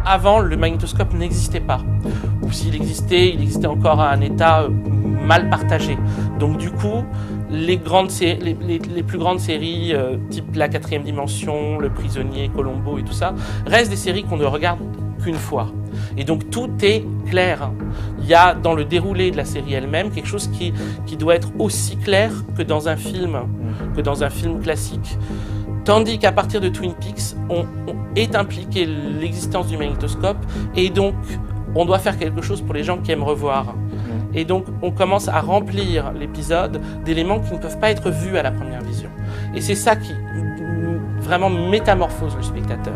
avant, le magnétoscope n'existait pas. Ou s'il existait, il existait encore à un état mal partagé. Donc du coup, les plus grandes séries, type La Quatrième Dimension, Le Prisonnier, Colombo et tout ça, restent des séries qu'on ne regarde qu'une fois. Et donc tout est clair. Il y a dans le déroulé de la série elle-même quelque chose qui doit être aussi clair que dans un film classique. Tandis qu'à partir de Twin Peaks, on est impliqué l'existence du magnétoscope et donc on doit faire quelque chose pour les gens qui aiment revoir. Et donc on commence à remplir l'épisode d'éléments qui ne peuvent pas être vus à la première vision. Et c'est ça qui vraiment métamorphose le spectateur.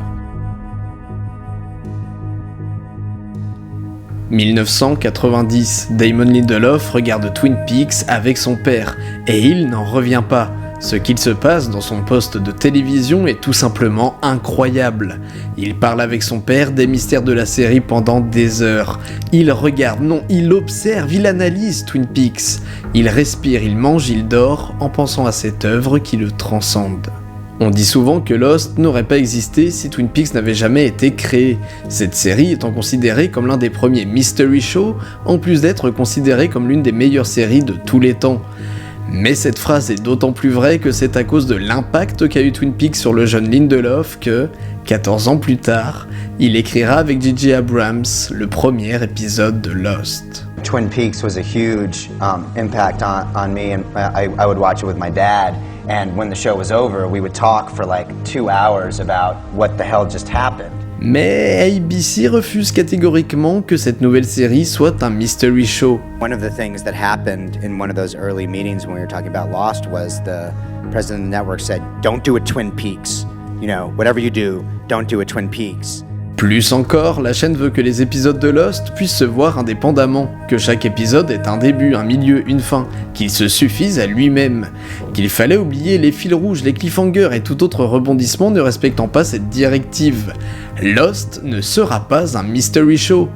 1990, Damon Lindelof regarde Twin Peaks avec son père et il n'en revient pas. Ce qu'il se passe dans son poste de télévision est tout simplement incroyable. Il parle avec son père des mystères de la série pendant des heures. Il regarde, non, il observe, il analyse Twin Peaks. Il respire, il mange, il dort en pensant à cette œuvre qui le transcende. On dit souvent que Lost n'aurait pas existé si Twin Peaks n'avait jamais été créé, cette série étant considérée comme l'un des premiers mystery shows, en plus d'être considérée comme l'une des meilleures séries de tous les temps. Mais cette phrase est d'autant plus vraie que c'est à cause de l'impact qu'a eu Twin Peaks sur le jeune Lindelof que, 14 ans plus tard, il écrira avec J.J. Abrams le premier épisode de Lost. Twin Peaks was a huge impact on me, and I would watch it with my dad. And when the show was over, we would talk for like 2 hours about what the hell just happened. Mais ABC refuse catégoriquement que cette nouvelle série soit un mystery show. One of the things that happened in one of those early meetings when we were talking about Lost was the president of the network said, "Don't do a Twin Peaks. You know, whatever you do, don't do a Twin Peaks." Plus encore, la chaîne veut que les épisodes de Lost puissent se voir indépendamment, que chaque épisode ait un début, un milieu, une fin, qu'il se suffise à lui-même, qu'il fallait oublier les fils rouges, les cliffhangers et tout autre rebondissement ne respectant pas cette directive. Lost ne sera pas un mystery show.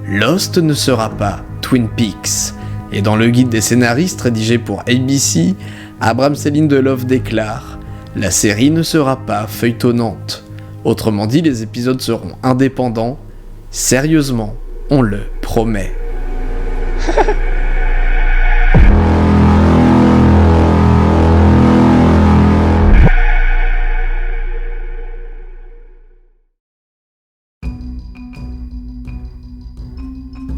Lost ne sera pas Twin Peaks. Et dans le guide des scénaristes rédigé pour ABC, Abrams et Lindelof déclarent « La série ne sera pas feuilletonnante ». Autrement dit, les épisodes seront indépendants. Sérieusement, on le promet.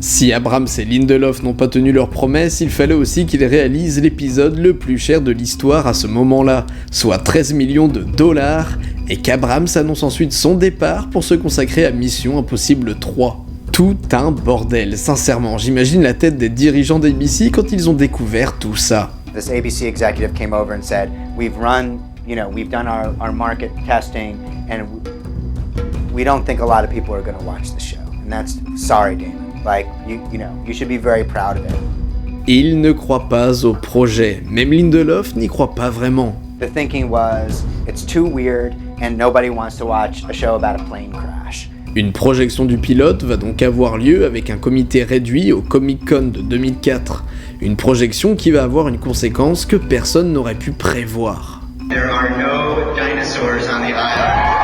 Si Abrams et Lindelof n'ont pas tenu leur promesse, il fallait aussi qu'ils réalisent l'épisode le plus cher de l'histoire à ce moment-là, soit 13 millions de dollars, et qu'Abrams annonce ensuite son départ pour se consacrer à Mission Impossible 3. Tout un bordel, sincèrement, j'imagine la tête des dirigeants d'ABC quand ils ont découvert tout ça. This ABC executive came over and said, we've done our market testing, and we don't think a lot of people are going to watch the show. And that's, sorry Damon, like, you should be very proud of it. Il ne croit pas au projet, même Lindelof n'y croit pas vraiment. The thinking was, it's too weird and nobody wants to watch a show about a plane crash. Une projection du pilote va donc avoir lieu avec un comité réduit au Comic-Con de 2004. Une projection qui va avoir une conséquence que personne n'aurait pu prévoir. There are no dinosaurs on the island.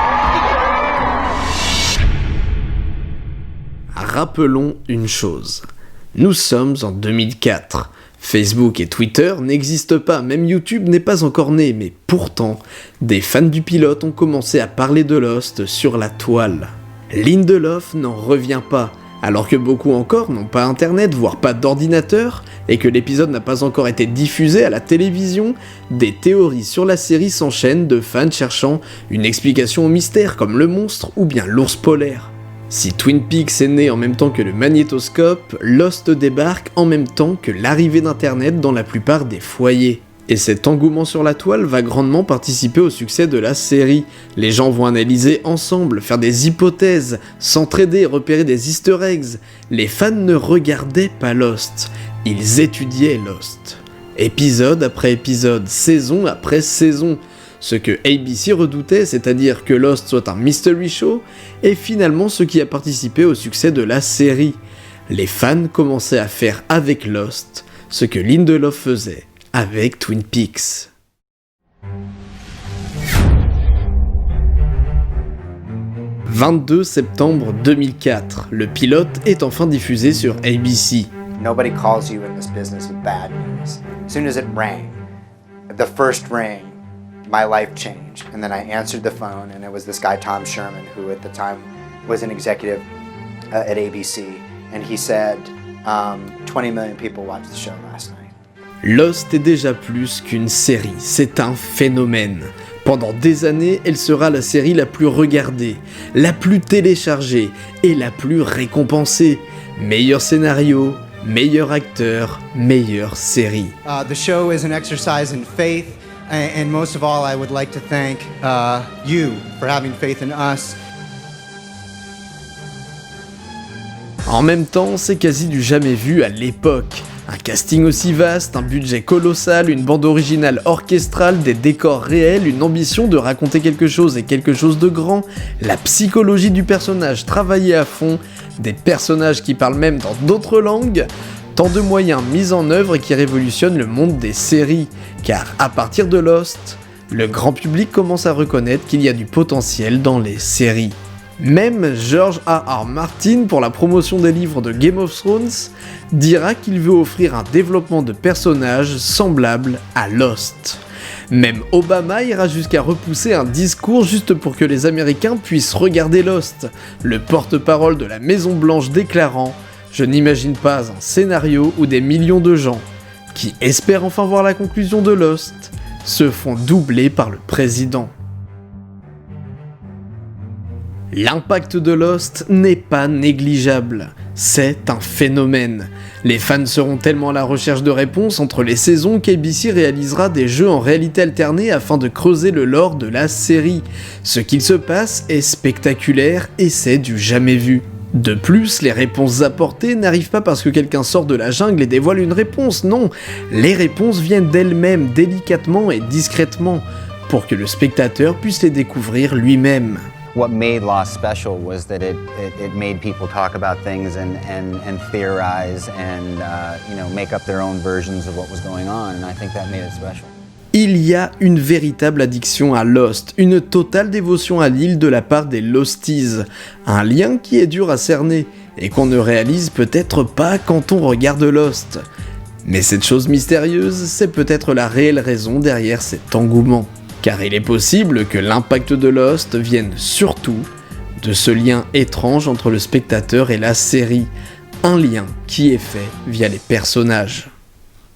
Rappelons une chose. Nous sommes en 2004. Facebook et Twitter n'existent pas, même YouTube n'est pas encore né, mais pourtant, des fans du pilote ont commencé à parler de Lost sur la toile. Lindelof n'en revient pas, alors que beaucoup encore n'ont pas internet, voire pas d'ordinateur, et que l'épisode n'a pas encore été diffusé à la télévision, des théories sur la série s'enchaînent de fans cherchant une explication au mystère comme le monstre ou bien l'ours polaire. Si Twin Peaks est né en même temps que le magnétoscope, Lost débarque en même temps que l'arrivée d'Internet dans la plupart des foyers. Et cet engouement sur la toile va grandement participer au succès de la série. Les gens vont analyser ensemble, faire des hypothèses, s'entraider, repérer des easter eggs. Les fans ne regardaient pas Lost, ils étudiaient Lost. Épisode après épisode, saison après saison. Ce que ABC redoutait, c'est-à-dire que Lost soit un mystery show, est finalement ce qui a participé au succès de la série. Les fans commençaient à faire avec Lost ce que Lindelof faisait avec Twin Peaks. « 22 septembre 2004, le pilote est enfin diffusé sur ABC. Nobody calls you in this business with bad news. As soon as it rang, the first ring, my life changed. And then I answered the phone, and it was this guy, Tom Sherman, who at the time was an executive at ABC. And he said, 20 million people watched the show last night. Lost est déjà plus qu'une série, c'est un phénomène. Pendant des années, elle sera la série la plus regardée, la plus téléchargée et la plus récompensée. Meilleur scénario, meilleur acteur, meilleure série. The show is an exercise in faith, and most of all, I would like to thank you for having faith in us. En même temps, c'est quasi du jamais vu à l'époque. Un casting aussi vaste, un budget colossal, une bande originale orchestrale, des décors réels, une ambition de raconter quelque chose et quelque chose de grand, la psychologie du personnage travaillée à fond, des personnages qui parlent même dans d'autres langues, tant de moyens mis en œuvre qui révolutionnent le monde des séries, car à partir de Lost, le grand public commence à reconnaître qu'il y a du potentiel dans les séries. Même George R.R. Martin, pour la promotion des livres de Game of Thrones, dira qu'il veut offrir un développement de personnages semblable à Lost. Même Obama ira jusqu'à repousser un discours juste pour que les Américains puissent regarder Lost, le porte-parole de la Maison Blanche déclarant « Je n'imagine pas un scénario où des millions de gens, qui espèrent enfin voir la conclusion de Lost, se font doubler par le président ». L'impact de Lost n'est pas négligeable, c'est un phénomène. Les fans seront tellement à la recherche de réponses entre les saisons qu'ABC réalisera des jeux en réalité alternée afin de creuser le lore de la série. Ce qu'il se passe est spectaculaire et c'est du jamais vu. De plus, les réponses apportées n'arrivent pas parce que quelqu'un sort de la jungle et dévoile une réponse, non, les réponses viennent d'elles-mêmes, délicatement et discrètement, pour que le spectateur puisse les découvrir lui-même. What made Lost special was that it made people talk about things and theorize and make up their own versions of what was going on, and I think that made it special. Il y a une véritable addiction à Lost, une totale dévotion à l'île de la part des Losties, un lien qui est dur à cerner et qu'on ne réalise peut-être pas quand on regarde Lost. Mais cette chose mystérieuse, c'est peut-être la réelle raison derrière cet engouement. Car il est possible que l'impact de Lost vienne surtout de ce lien étrange entre le spectateur et la série, un lien qui est fait via les personnages.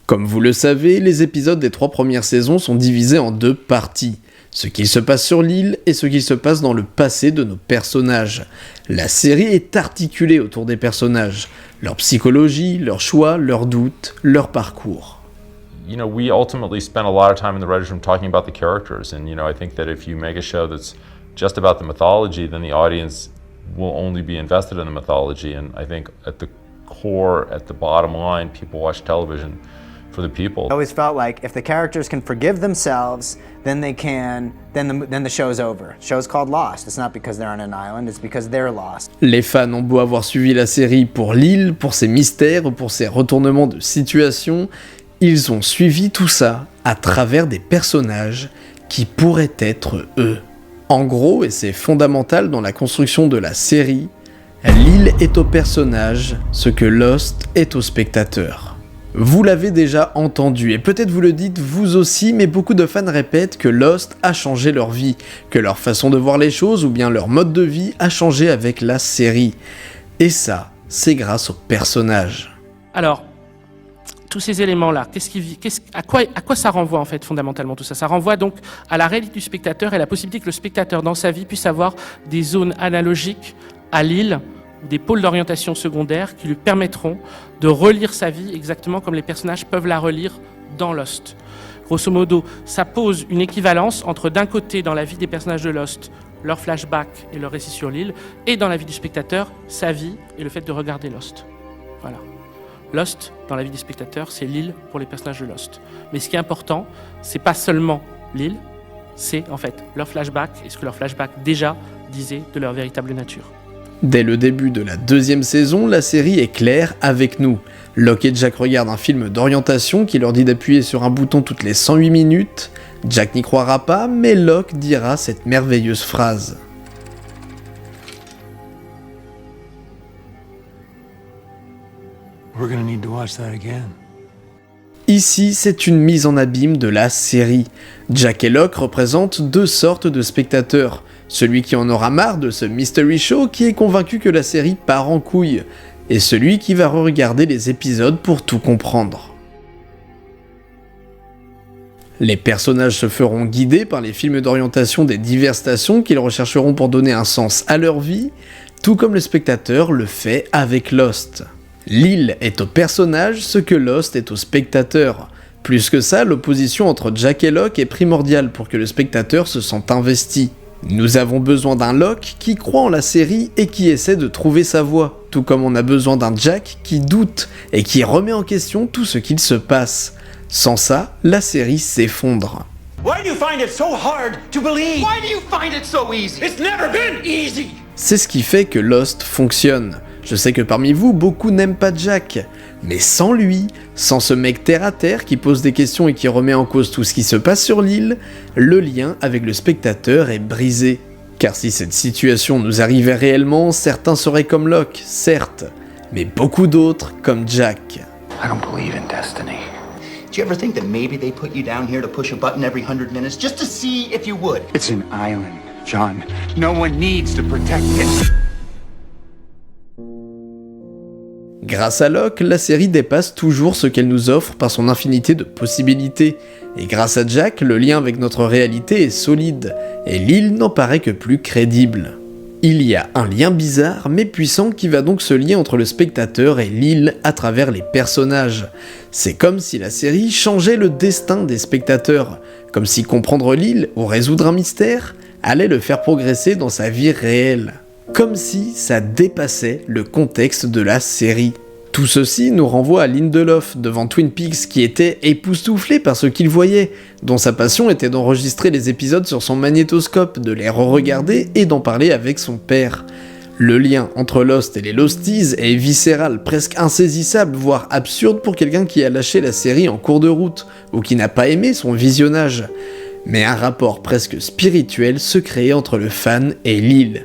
Comme vous le savez, les épisodes des 3 premières saisons sont divisés en 2 parties, ce qu'il se passe sur l'île et ce qu'il se passe dans le passé de nos personnages. La série est articulée autour des personnages, leur psychologie, leurs choix, leurs doutes, leur parcours. You know, we ultimately spend a lot of time in the writers' room talking about the characters, and I think that if you make a show that's just about the mythology, then the audience will only be invested in the mythology. And I think at the core, at the bottom line, people watch television for the people. I always felt like if the characters can forgive themselves, then the show's over. The show's called Lost. It's not because they're on an island, it's because they're lost. Les fans ont beau avoir suivi la série pour l'île, pour ses mystères, pour ses retournements de situation, ils ont suivi tout ça à travers des personnages qui pourraient être eux. En gros, et c'est fondamental dans la construction de la série, l'île est au personnage ce que Lost est au spectateur. Vous l'avez déjà entendu, et peut-être vous le dites vous aussi, mais beaucoup de fans répètent que Lost a changé leur vie, que leur façon de voir les choses ou bien leur mode de vie a changé avec la série. Et ça, c'est grâce aux personnages. Alors, tous ces éléments-là, à quoi ça renvoie en fait fondamentalement tout ça? Ça renvoie donc à la réalité du spectateur et la possibilité que le spectateur dans sa vie puisse avoir des zones analogiques à l'île, des pôles d'orientation secondaire qui lui permettront de relire sa vie exactement comme les personnages peuvent la relire dans Lost. Grosso modo, ça pose une équivalence entre d'un côté dans la vie des personnages de Lost, leur flashback et leur récit sur l'île, et dans la vie du spectateur, sa vie et le fait de regarder Lost. Voilà. Lost, dans la vie des spectateurs, c'est l'île pour les personnages de Lost. Mais ce qui est important, c'est pas seulement l'île, c'est en fait leur flashback et ce que leur flashback déjà disait de leur véritable nature. Dès le début de la 2e saison, la série est claire avec nous. Locke et Jack regardent un film d'orientation qui leur dit d'appuyer sur un bouton toutes les 108 minutes. Jack n'y croira pas, mais Locke dira cette merveilleuse phrase. We're gonna need to watch that again. Ici, c'est une mise en abîme de la série. Jack et Locke représentent deux sortes de spectateurs. Celui qui en aura marre de ce mystery show qui est convaincu que la série part en couille, et celui qui va re-regarder les épisodes pour tout comprendre. Les personnages se feront guider par les films d'orientation des diverses stations qu'ils rechercheront pour donner un sens à leur vie, tout comme le spectateur le fait avec Lost. L'île est au personnage ce que Lost est au spectateur. Plus que ça, l'opposition entre Jack et Locke est primordiale pour que le spectateur se sente investi. Nous avons besoin d'un Locke qui croit en la série et qui essaie de trouver sa voie, tout comme on a besoin d'un Jack qui doute et qui remet en question tout ce qu'il se passe. Sans ça, la série s'effondre. Why do you find it so hard to believe? Why do you find it so easy? It's never been easy. C'est ce qui fait que Lost fonctionne. Je sais que parmi vous, beaucoup n'aiment pas Jack. Mais sans lui, sans ce mec terre-à-terre qui pose des questions et qui remet en cause tout ce qui se passe sur l'île, le lien avec le spectateur est brisé. Car si cette situation nous arrivait réellement, certains seraient comme Locke, certes, mais beaucoup d'autres comme Jack. I don't believe in destiny. Do you ever think that maybe they put you down here to push a button every 100 minutes just to see if you would? It's an island, John. No one needs to protect it. Grâce à Locke, la série dépasse toujours ce qu'elle nous offre par son infinité de possibilités. Et grâce à Jack, le lien avec notre réalité est solide, et l'île n'en paraît que plus crédible. Il y a un lien bizarre mais puissant qui va donc se lier entre le spectateur et l'île à travers les personnages. C'est comme si la série changeait le destin des spectateurs, comme si comprendre l'île ou résoudre un mystère allait le faire progresser dans sa vie réelle. Comme si ça dépassait le contexte de la série. Tout ceci nous renvoie à Lindelof devant Twin Peaks qui était époustouflé par ce qu'il voyait, dont sa passion était d'enregistrer les épisodes sur son magnétoscope, de les re-regarder et d'en parler avec son père. Le lien entre Lost et les Losties est viscéral, presque insaisissable, voire absurde pour quelqu'un qui a lâché la série en cours de route, ou qui n'a pas aimé son visionnage. Mais un rapport presque spirituel se crée entre le fan et l'île.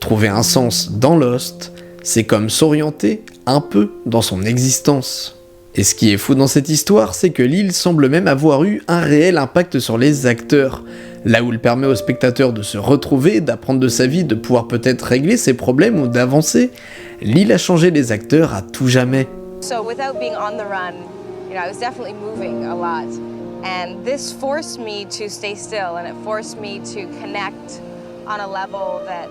Trouver un sens dans Lost, c'est comme s'orienter un peu dans son existence. Et ce qui est fou dans cette histoire, c'est que l'île semble même avoir eu un réel impact sur les acteurs. Là où il permet au spectateur de se retrouver, d'apprendre de sa vie, de pouvoir peut-être régler ses problèmes ou d'avancer, l'île a changé les acteurs à tout jamais. So without being on the run, I was definitely moving a lot. And this forced me to stay still and it forced me to connect on a level that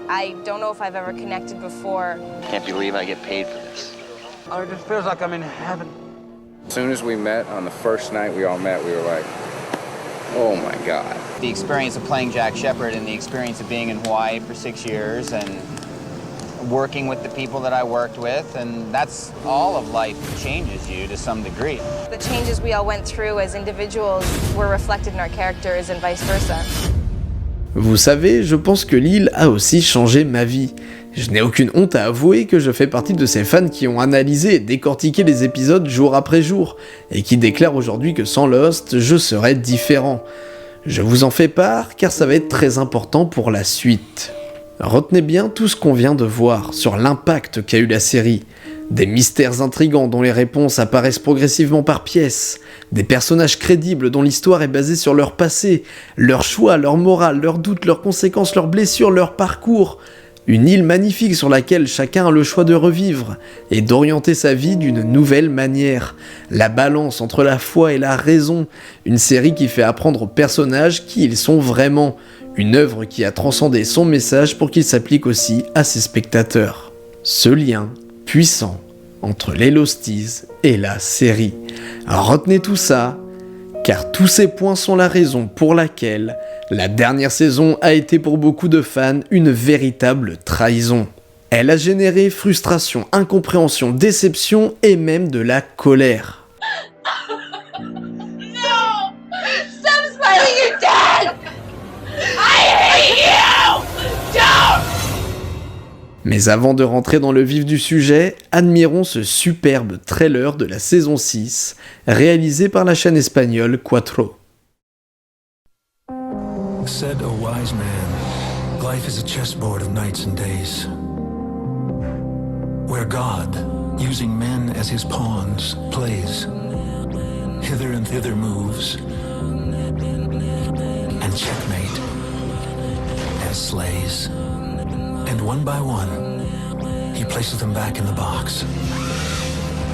I don't know if I've ever connected before. Can't believe I get paid for this. Oh, it just feels like I'm in heaven. As soon as we met on the first night we all met, we were like, oh my God. The experience of playing Jack Shephard and the experience of being in Hawaii for 6 years and working with the people that I worked with, and that's all of life changes you to some degree. The changes we all went through as individuals were reflected in our characters and vice versa. Vous savez, je pense que l'île a aussi changé ma vie. Je n'ai aucune honte à avouer que je fais partie de ces fans qui ont analysé et décortiqué les épisodes jour après jour, et qui déclarent aujourd'hui que sans Lost, je serais différent. Je vous en fais part, car ça va être très important pour la suite. Retenez bien tout ce qu'on vient de voir sur l'impact qu'a eu la série. Des mystères intrigants dont les réponses apparaissent progressivement par pièces, des personnages crédibles dont l'histoire est basée sur leur passé, leurs choix, leur morale, leurs doutes, leurs conséquences, leurs blessures, leur parcours. Une île magnifique sur laquelle chacun a le choix de revivre et d'orienter sa vie d'une nouvelle manière. La balance entre la foi et la raison, une série qui fait apprendre aux personnages qui ils sont vraiment, une œuvre qui a transcendé son message pour qu'il s'applique aussi à ses spectateurs. Ce lien puissant entre les Losties et la série. Alors retenez tout ça, car tous ces points sont la raison pour laquelle la dernière saison a été pour beaucoup de fans une véritable trahison. Elle a généré frustration, incompréhension, déception et même de la colère. No! Stop smiling, you're dead! I hate you! Don't! Mais avant de rentrer dans le vif du sujet, admirons ce superbe trailer de la saison 6, réalisé par la chaîne espagnole Cuatro. Said a wise man, life is a chessboard of nights and days. Where God using men as his pawns, plays hither and thither moves, and checkmate as slays. And one by one, he places them back in the box.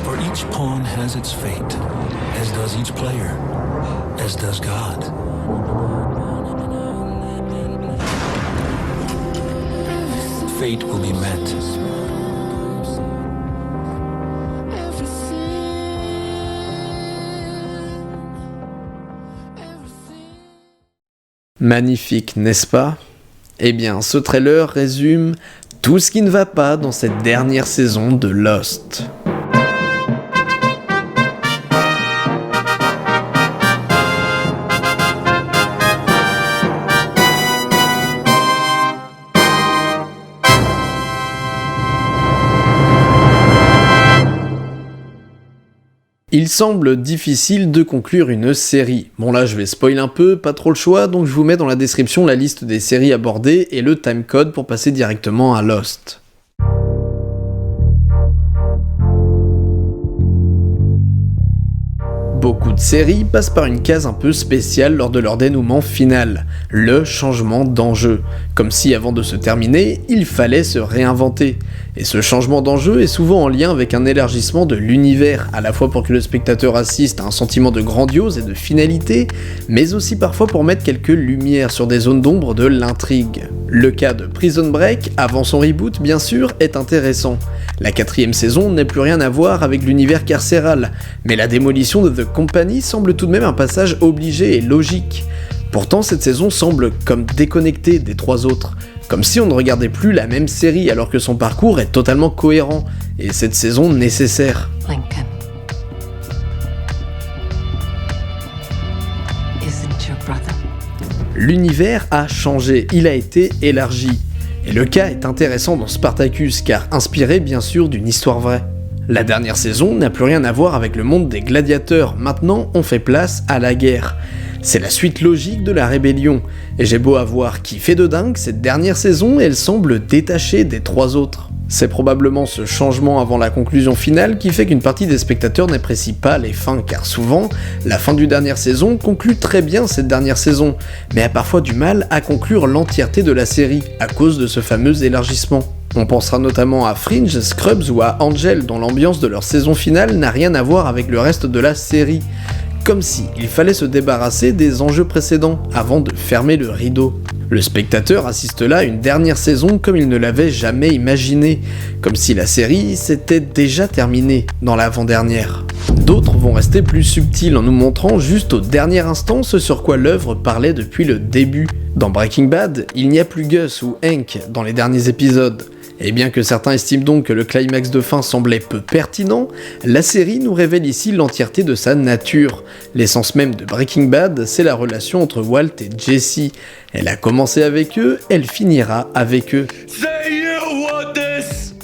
For each pawn has its fate, as does each player, as does God. Fate will be met. Magnifique, n'est-ce pas ? Eh bien, ce trailer résume tout ce qui ne va pas dans cette dernière saison de Lost. Il semble difficile de conclure une série. Bon là je vais spoiler un peu, pas trop le choix, donc je vous mets dans la description la liste des séries abordées et le timecode pour passer directement à Lost. Beaucoup de séries passent par une case un peu spéciale lors de leur dénouement final, le changement d'enjeu, comme si avant de se terminer, il fallait se réinventer. Et ce changement d'enjeu est souvent en lien avec un élargissement de l'univers, à la fois pour que le spectateur assiste à un sentiment de grandiose et de finalité, mais aussi parfois pour mettre quelques lumières sur des zones d'ombre de l'intrigue. Le cas de Prison Break, avant son reboot bien sûr, est intéressant. La 4e saison n'a plus rien à voir avec l'univers carcéral, mais la démolition de The Company semble tout de même un passage obligé et logique. Pourtant cette saison semble comme déconnectée des 3 autres, comme si on ne regardait plus la même série alors que son parcours est totalement cohérent, et cette saison nécessaire. Lincoln. Isn't your brother? L'univers a changé, il a été élargi. Et le cas est intéressant dans Spartacus, car inspiré bien sûr d'une histoire vraie. La dernière saison n'a plus rien à voir avec le monde des gladiateurs, maintenant on fait place à la guerre. C'est la suite logique de la rébellion, et j'ai beau avoir kiffé de dingue, cette dernière saison, elle semble détachée des 3 autres. C'est probablement ce changement avant la conclusion finale qui fait qu'une partie des spectateurs n'apprécie pas les fins, car souvent, la fin d'une dernière saison conclut très bien cette dernière saison, mais a parfois du mal à conclure l'entièreté de la série, à cause de ce fameux élargissement. On pensera notamment à Fringe, Scrubs ou à Angel, dont l'ambiance de leur saison finale n'a rien à voir avec le reste de la série. Comme si il fallait se débarrasser des enjeux précédents avant de fermer le rideau. Le spectateur assiste là à une dernière saison comme il ne l'avait jamais imaginé, comme si la série s'était déjà terminée dans l'avant-dernière. D'autres vont rester plus subtils en nous montrant juste au dernier instant ce sur quoi l'œuvre parlait depuis le début. Dans Breaking Bad, il n'y a plus Gus ou Hank dans les derniers épisodes. Et bien que certains estiment donc que le climax de fin semblait peu pertinent, la série nous révèle ici l'entièreté de sa nature. L'essence même de Breaking Bad, c'est la relation entre Walt et Jesse. Elle a commencé avec eux, elle finira avec eux. Say you want this!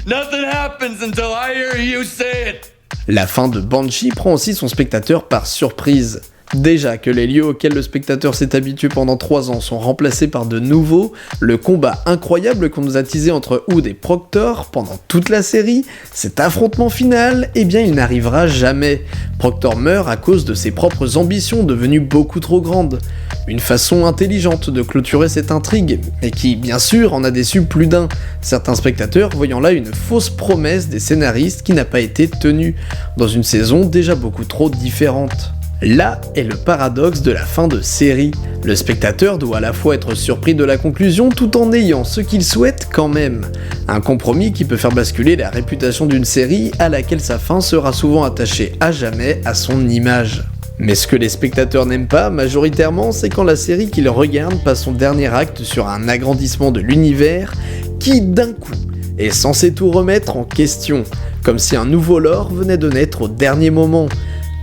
Nothing happens until I hear you say it! La fin de Banshee prend aussi son spectateur par surprise. Déjà que les lieux auxquels le spectateur s'est habitué pendant 3 ans sont remplacés par de nouveaux, le combat incroyable qu'on nous a teasé entre Hood et Proctor pendant toute la série, cet affrontement final, eh bien il n'arrivera jamais. Proctor meurt à cause de ses propres ambitions devenues beaucoup trop grandes. Une façon intelligente de clôturer cette intrigue, mais qui, bien sûr, en a déçu plus d'un, certains spectateurs voyant là une fausse promesse des scénaristes qui n'a pas été tenue, dans une saison déjà beaucoup trop différente. Là est le paradoxe de la fin de série. Le spectateur doit à la fois être surpris de la conclusion tout en ayant ce qu'il souhaite quand même. Un compromis qui peut faire basculer la réputation d'une série à laquelle sa fin sera souvent attachée à jamais à son image. Mais ce que les spectateurs n'aiment pas majoritairement, c'est quand la série qu'ils regardent passe son dernier acte sur un agrandissement de l'univers qui, d'un coup, est censé tout remettre en question, comme si un nouveau lore venait de naître au dernier moment,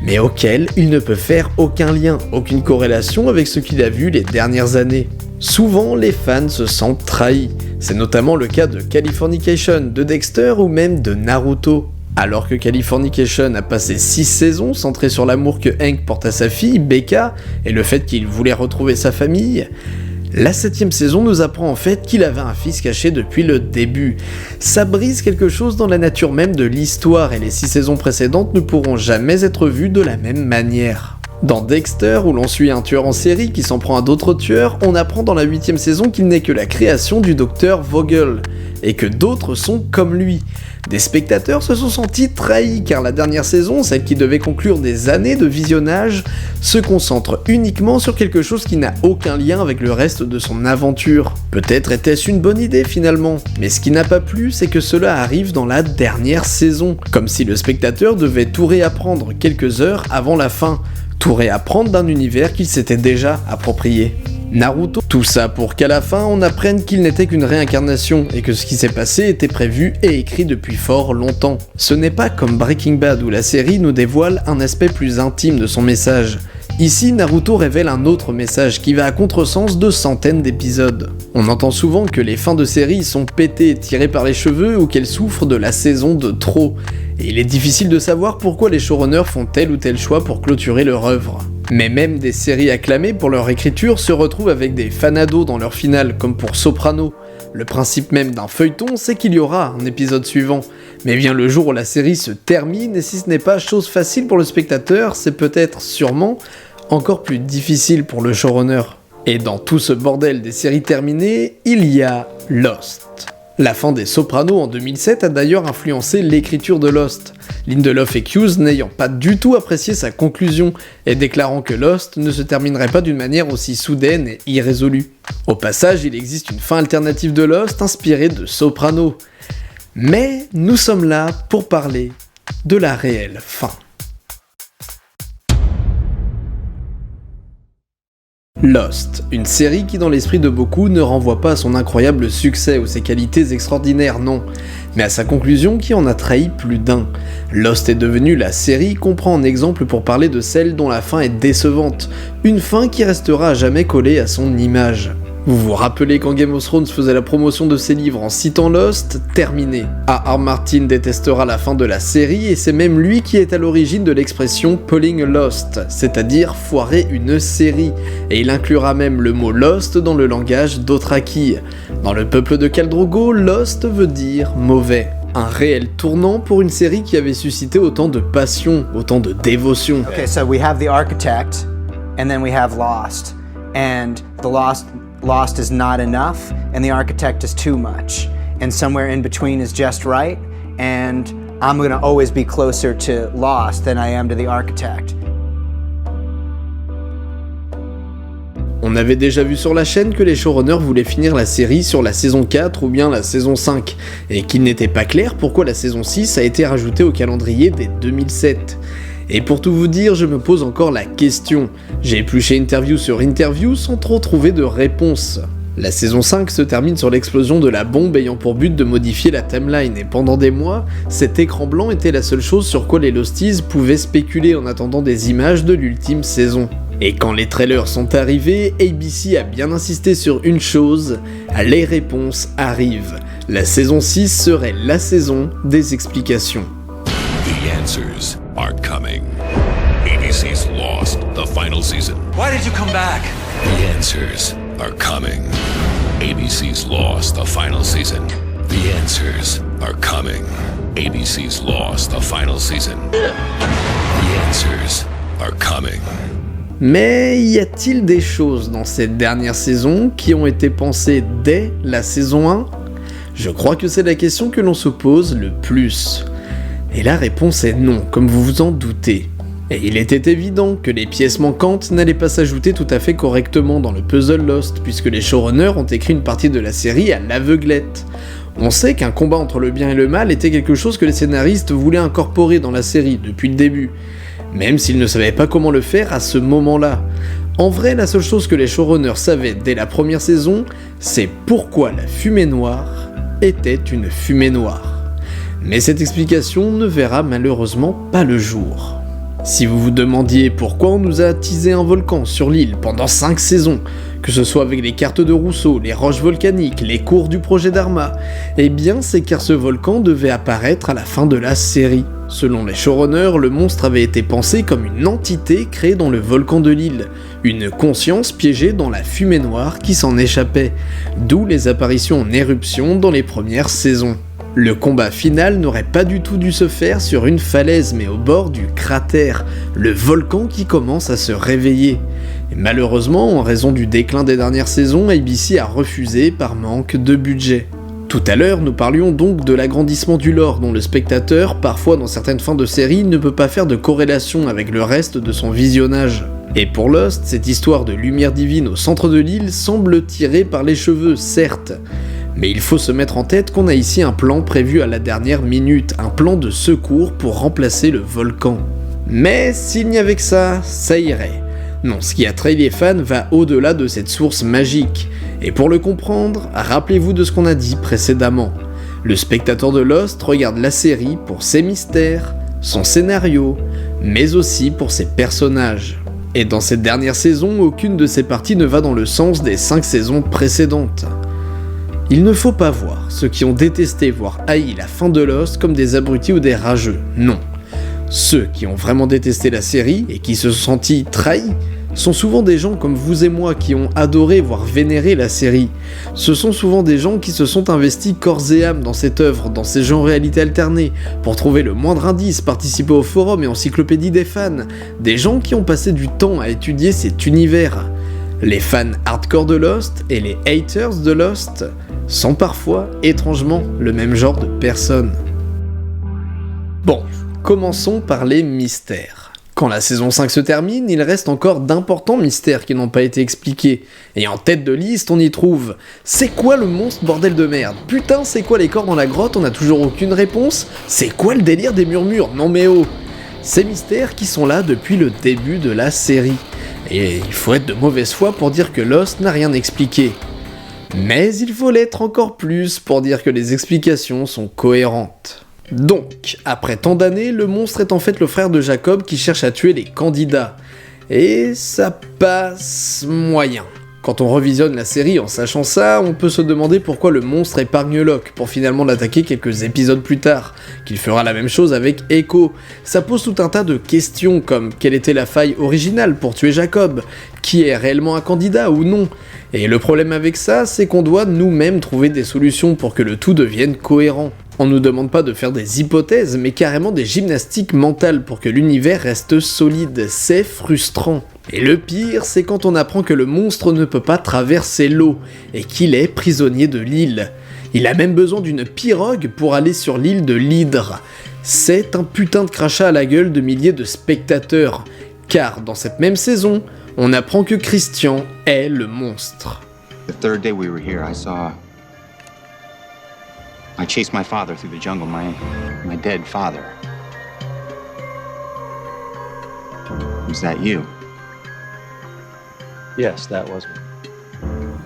mais auquel il ne peut faire aucun lien, aucune corrélation avec ce qu'il a vu les dernières années. Souvent, les fans se sentent trahis. C'est notamment le cas de Californication, de Dexter ou même de Naruto. Alors que Californication a passé 6 saisons centrées sur l'amour que Hank porte à sa fille, Becca, et le fait qu'il voulait retrouver sa famille, La 7ème saison nous apprend en fait qu'il avait un fils caché depuis le début. Ça brise quelque chose dans la nature même de l'histoire et les 6 saisons précédentes ne pourront jamais être vues de la même manière. Dans Dexter, où l'on suit un tueur en série qui s'en prend à d'autres tueurs, on apprend dans la 8ème saison qu'il n'est que la création du docteur Vogel, et que d'autres sont comme lui. Des spectateurs se sont sentis trahis car la dernière saison, celle qui devait conclure des années de visionnage, se concentre uniquement sur quelque chose qui n'a aucun lien avec le reste de son aventure. Peut-être était-ce une bonne idée finalement, mais ce qui n'a pas plu, c'est que cela arrive dans la dernière saison, comme si le spectateur devait tout réapprendre quelques heures avant la fin. Tout réapprendre d'un univers qu'il s'était déjà approprié. Naruto, tout ça pour qu'à la fin on apprenne qu'il n'était qu'une réincarnation et que ce qui s'est passé était prévu et écrit depuis fort longtemps. Ce n'est pas comme Breaking Bad où la série nous dévoile un aspect plus intime de son message. Ici, Naruto révèle un autre message qui va à contresens de centaines d'épisodes. On entend souvent que les fins de série sont pétées, tirées par les cheveux ou qu'elles souffrent de la saison de trop. Et il est difficile de savoir pourquoi les showrunners font tel ou tel choix pour clôturer leur œuvre. Mais même des séries acclamées pour leur écriture se retrouvent avec des fanados dans leur finale, comme pour Soprano. Le principe même d'un feuilleton, c'est qu'il y aura un épisode suivant. Mais vient le jour où la série se termine, et si ce n'est pas chose facile pour le spectateur, c'est peut-être, sûrement, encore plus difficile pour le showrunner. Et dans tout ce bordel des séries terminées, il y a Lost. La fin des Sopranos en 2007 a d'ailleurs influencé l'écriture de Lost, Lindelof et Hughes n'ayant pas du tout apprécié sa conclusion et déclarant que Lost ne se terminerait pas d'une manière aussi soudaine et irrésolue. Au passage, il existe une fin alternative de Lost inspirée de Sopranos. Mais nous sommes là pour parler de la réelle fin. Lost, une série qui dans l'esprit de beaucoup ne renvoie pas à son incroyable succès ou ses qualités extraordinaires, non, mais à sa conclusion qui en a trahi plus d'un. Lost est devenue la série qu'on prend en exemple pour parler de celle dont la fin est décevante, une fin qui restera à jamais collée à son image. Vous vous rappelez quand Game of Thrones faisait la promotion de ses livres en citant Lost, terminé. A.R. Martin détestera la fin de la série et c'est même lui qui est à l'origine de l'expression « pulling a Lost », c'est-à-dire foirer une série, et il inclura même le mot Lost dans le langage Dothraki. Dans le peuple de Khal Drogo, Lost veut dire mauvais. Un réel tournant pour une série qui avait suscité autant de passion, autant de dévotion. Okay, so we have The Architect, and then we have Lost, and the Lost is not enough, and The Architect is too much, and somewhere in between is just right, and I'm gonna always be closer to Lost than I am to The Architect. On avait déjà vu sur la chaîne que les showrunners voulaient finir la série sur la saison 4 ou bien la saison 5, et qu'il n'était pas clair pourquoi la saison 6 a été rajoutée au calendrier dès 2007. Et pour tout vous dire, je me pose encore la question. J'ai épluché interview sur interview sans trop trouver de réponse. La saison 5 se termine sur l'explosion de la bombe ayant pour but de modifier la timeline, et pendant des mois, cet écran blanc était la seule chose sur quoi les Losties pouvaient spéculer en attendant des images de l'ultime saison. Et quand les trailers sont arrivés, ABC a bien insisté sur une chose, les réponses arrivent. La saison 6 serait la saison des explications. The answers are coming. ABC's Lost, the final season. Why did you come back? The answers are coming. ABC's Lost, the final season. The answers are coming. ABC's Lost, the final season. The answers are coming. Mais y a-t-il des choses dans cette dernière saison qui ont été pensées dès la saison 1 ? Je crois que c'est la question que l'on se pose le plus. Et la réponse est non, comme vous vous en doutez. Et il était évident que les pièces manquantes n'allaient pas s'ajouter tout à fait correctement dans le puzzle Lost, puisque les showrunners ont écrit une partie de la série à l'aveuglette. On sait qu'un combat entre le bien et le mal était quelque chose que les scénaristes voulaient incorporer dans la série depuis le début, même s'ils ne savaient pas comment le faire à ce moment-là. En vrai, la seule chose que les showrunners savaient dès la première saison, c'est pourquoi la fumée noire était une fumée noire. Mais cette explication ne verra malheureusement pas le jour. Si vous vous demandiez pourquoi on nous a attisé un volcan sur l'île pendant 5 saisons, que ce soit avec les cartes de Rousseau, les roches volcaniques, les cours du projet Dharma, eh bien c'est car ce volcan devait apparaître à la fin de la série. Selon les showrunners, le monstre avait été pensé comme une entité créée dans le volcan de l'île, Une conscience piégée dans la fumée noire qui s'en échappait, d'où les apparitions en éruption dans les premières saisons. Le combat final n'aurait pas du tout dû se faire sur une falaise mais au bord du cratère, le volcan qui commence à se réveiller. Et malheureusement, en raison du déclin des dernières saisons, ABC a refusé par manque de budget. Tout à l'heure, nous parlions donc de l'agrandissement du lore dont le spectateur, parfois dans certaines fins de série, ne peut pas faire de corrélation avec le reste de son visionnage. Et pour Lost, cette histoire de lumière divine au centre de l'île semble tirée par les cheveux, certes. Mais il faut se mettre en tête qu'on a ici un plan prévu à la dernière minute, un plan de secours pour remplacer le volcan. Mais s'il n'y avait que ça, ça irait. Non, ce qui a trahi les fans va au-delà de cette source magique. Et pour le comprendre, rappelez-vous de ce qu'on a dit précédemment. Le spectateur de Lost regarde la série pour ses mystères, son scénario, mais aussi pour ses personnages. Et dans cette dernière saison, aucune de ces parties ne va dans le sens des 5 saisons précédentes. Il ne faut pas voir ceux qui ont détesté voire haï la fin de Lost comme des abrutis ou des rageux, non. Ceux qui ont vraiment détesté la série et qui se sont sentis trahis sont souvent des gens comme vous et moi qui ont adoré voire vénéré la série. Ce sont souvent des gens qui se sont investis corps et âme dans cette œuvre, dans ces genres réalités alternées, pour trouver le moindre indice, participer au forum et encyclopédie des fans, des gens qui ont passé du temps à étudier cet univers. Les fans hardcore de Lost et les haters de Lost sont parfois, étrangement, le même genre de personnes. Bon, commençons par les mystères. Quand la saison 5 se termine, il reste encore d'importants mystères qui n'ont pas été expliqués. Et en tête de liste, on y trouve « C'est quoi le monstre bordel de merde ? Putain, c'est quoi les corps dans la grotte ? On n'a toujours aucune réponse ? C'est quoi le délire des murmures ? Non mais oh !» Ces mystères qui sont là depuis le début de la série. Et il faut être de mauvaise foi pour dire que Lost n'a rien expliqué. Mais il faut l'être encore plus pour dire que les explications sont cohérentes. Donc, après tant d'années, le monstre est en fait le frère de Jacob qui cherche à tuer les candidats. Et ça passe moyen. Quand on revisionne la série en sachant ça, on peut se demander pourquoi le monstre épargne Locke pour finalement l'attaquer quelques épisodes plus tard, qu'il fera la même chose avec Echo. Ça pose tout un tas de questions comme quelle était la faille originale pour tuer Jacob, qui est réellement un candidat ou non. Et le problème avec ça, c'est qu'on doit nous-mêmes trouver des solutions pour que le tout devienne cohérent. On nous demande pas de faire des hypothèses, mais carrément des gymnastiques mentales pour que l'univers reste solide, c'est frustrant. Et le pire, c'est quand on apprend que le monstre ne peut pas traverser l'eau, et qu'il est prisonnier de l'île. Il a même besoin d'une pirogue pour aller sur l'île de l'Hydre. C'est un putain de crachat à la gueule de milliers de spectateurs, car dans cette même saison, on apprend que Christian est le monstre. The third day we were here, I chased my father through the jungle, my dead father. Was that you? Yes, that was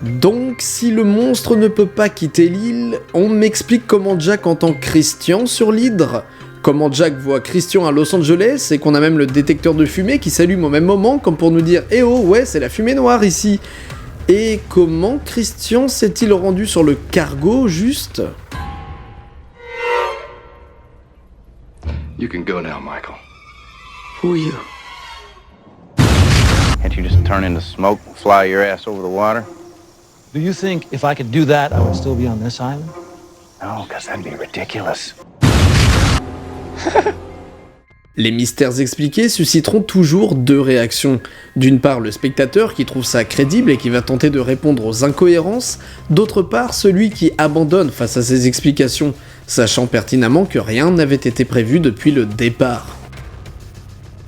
me. Donc, si le monstre ne peut pas quitter l'île, on m'explique comment Jack entend Christian sur l'Hydre, comment Jack voit Christian à Los Angeles et qu'on a même le détecteur de fumée qui s'allume au même moment comme pour nous dire « Eh oh, ouais, c'est la fumée noire ici !» Et comment Christian s'est-il rendu sur le cargo, juste ? You can go now, Michael. Who are you? Can't you just turn into smoke and fly your ass over the water? Do you think if I could do that, I would still be on this island? No, because that'd be ridiculous. Les mystères expliqués susciteront toujours deux réactions. D'une part, le spectateur qui trouve ça crédible et qui va tenter de répondre aux incohérences, d'autre part, celui qui abandonne face à ces explications, sachant pertinemment que rien n'avait été prévu depuis le départ.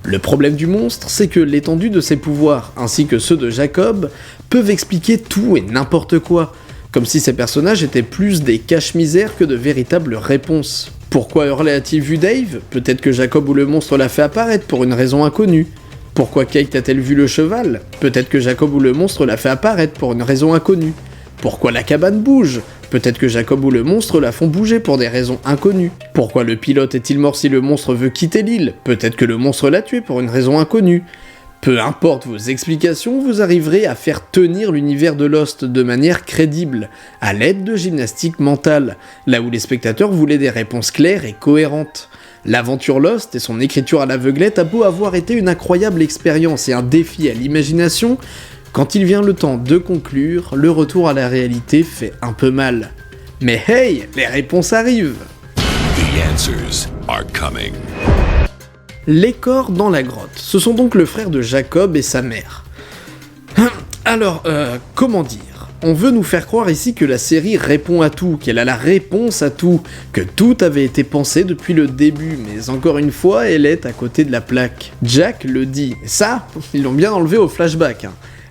Le problème du monstre, c'est que l'étendue de ses pouvoirs, ainsi que ceux de Jacob, peuvent expliquer tout et n'importe quoi, comme si ces personnages étaient plus des cache-misères que de véritables réponses. Pourquoi Hurley a-t-il vu Dave ? Peut-être que Jacob ou le monstre l'a fait apparaître pour une raison inconnue. Pourquoi Kate a-t-elle vu le cheval ? Peut-être que Jacob ou le monstre l'a fait apparaître pour une raison inconnue. Pourquoi la cabane bouge ? Peut-être que Jacob ou le monstre la font bouger pour des raisons inconnues. Pourquoi le pilote est-il mort si le monstre veut quitter l'île ? Peut-être que le monstre l'a tué pour une raison inconnue. Peu importe vos explications, vous arriverez à faire tenir l'univers de Lost de manière crédible, à l'aide de gymnastique mentale, là où les spectateurs voulaient des réponses claires et cohérentes. L'aventure Lost et son écriture à l'aveuglette a beau avoir été une incroyable expérience et un défi à l'imagination, quand il vient le temps de conclure, le retour à la réalité fait un peu mal. Mais hey, les réponses arrivent! The answers are coming. Les corps dans la grotte, ce sont donc le frère de Jacob et sa mère. Alors, comment dire? On veut nous faire croire ici que la série répond à tout, qu'elle a la réponse à tout, que tout avait été pensé depuis le début, mais encore une fois, elle est à côté de la plaque. Jack le dit, et ça, ils l'ont bien enlevé au flashback.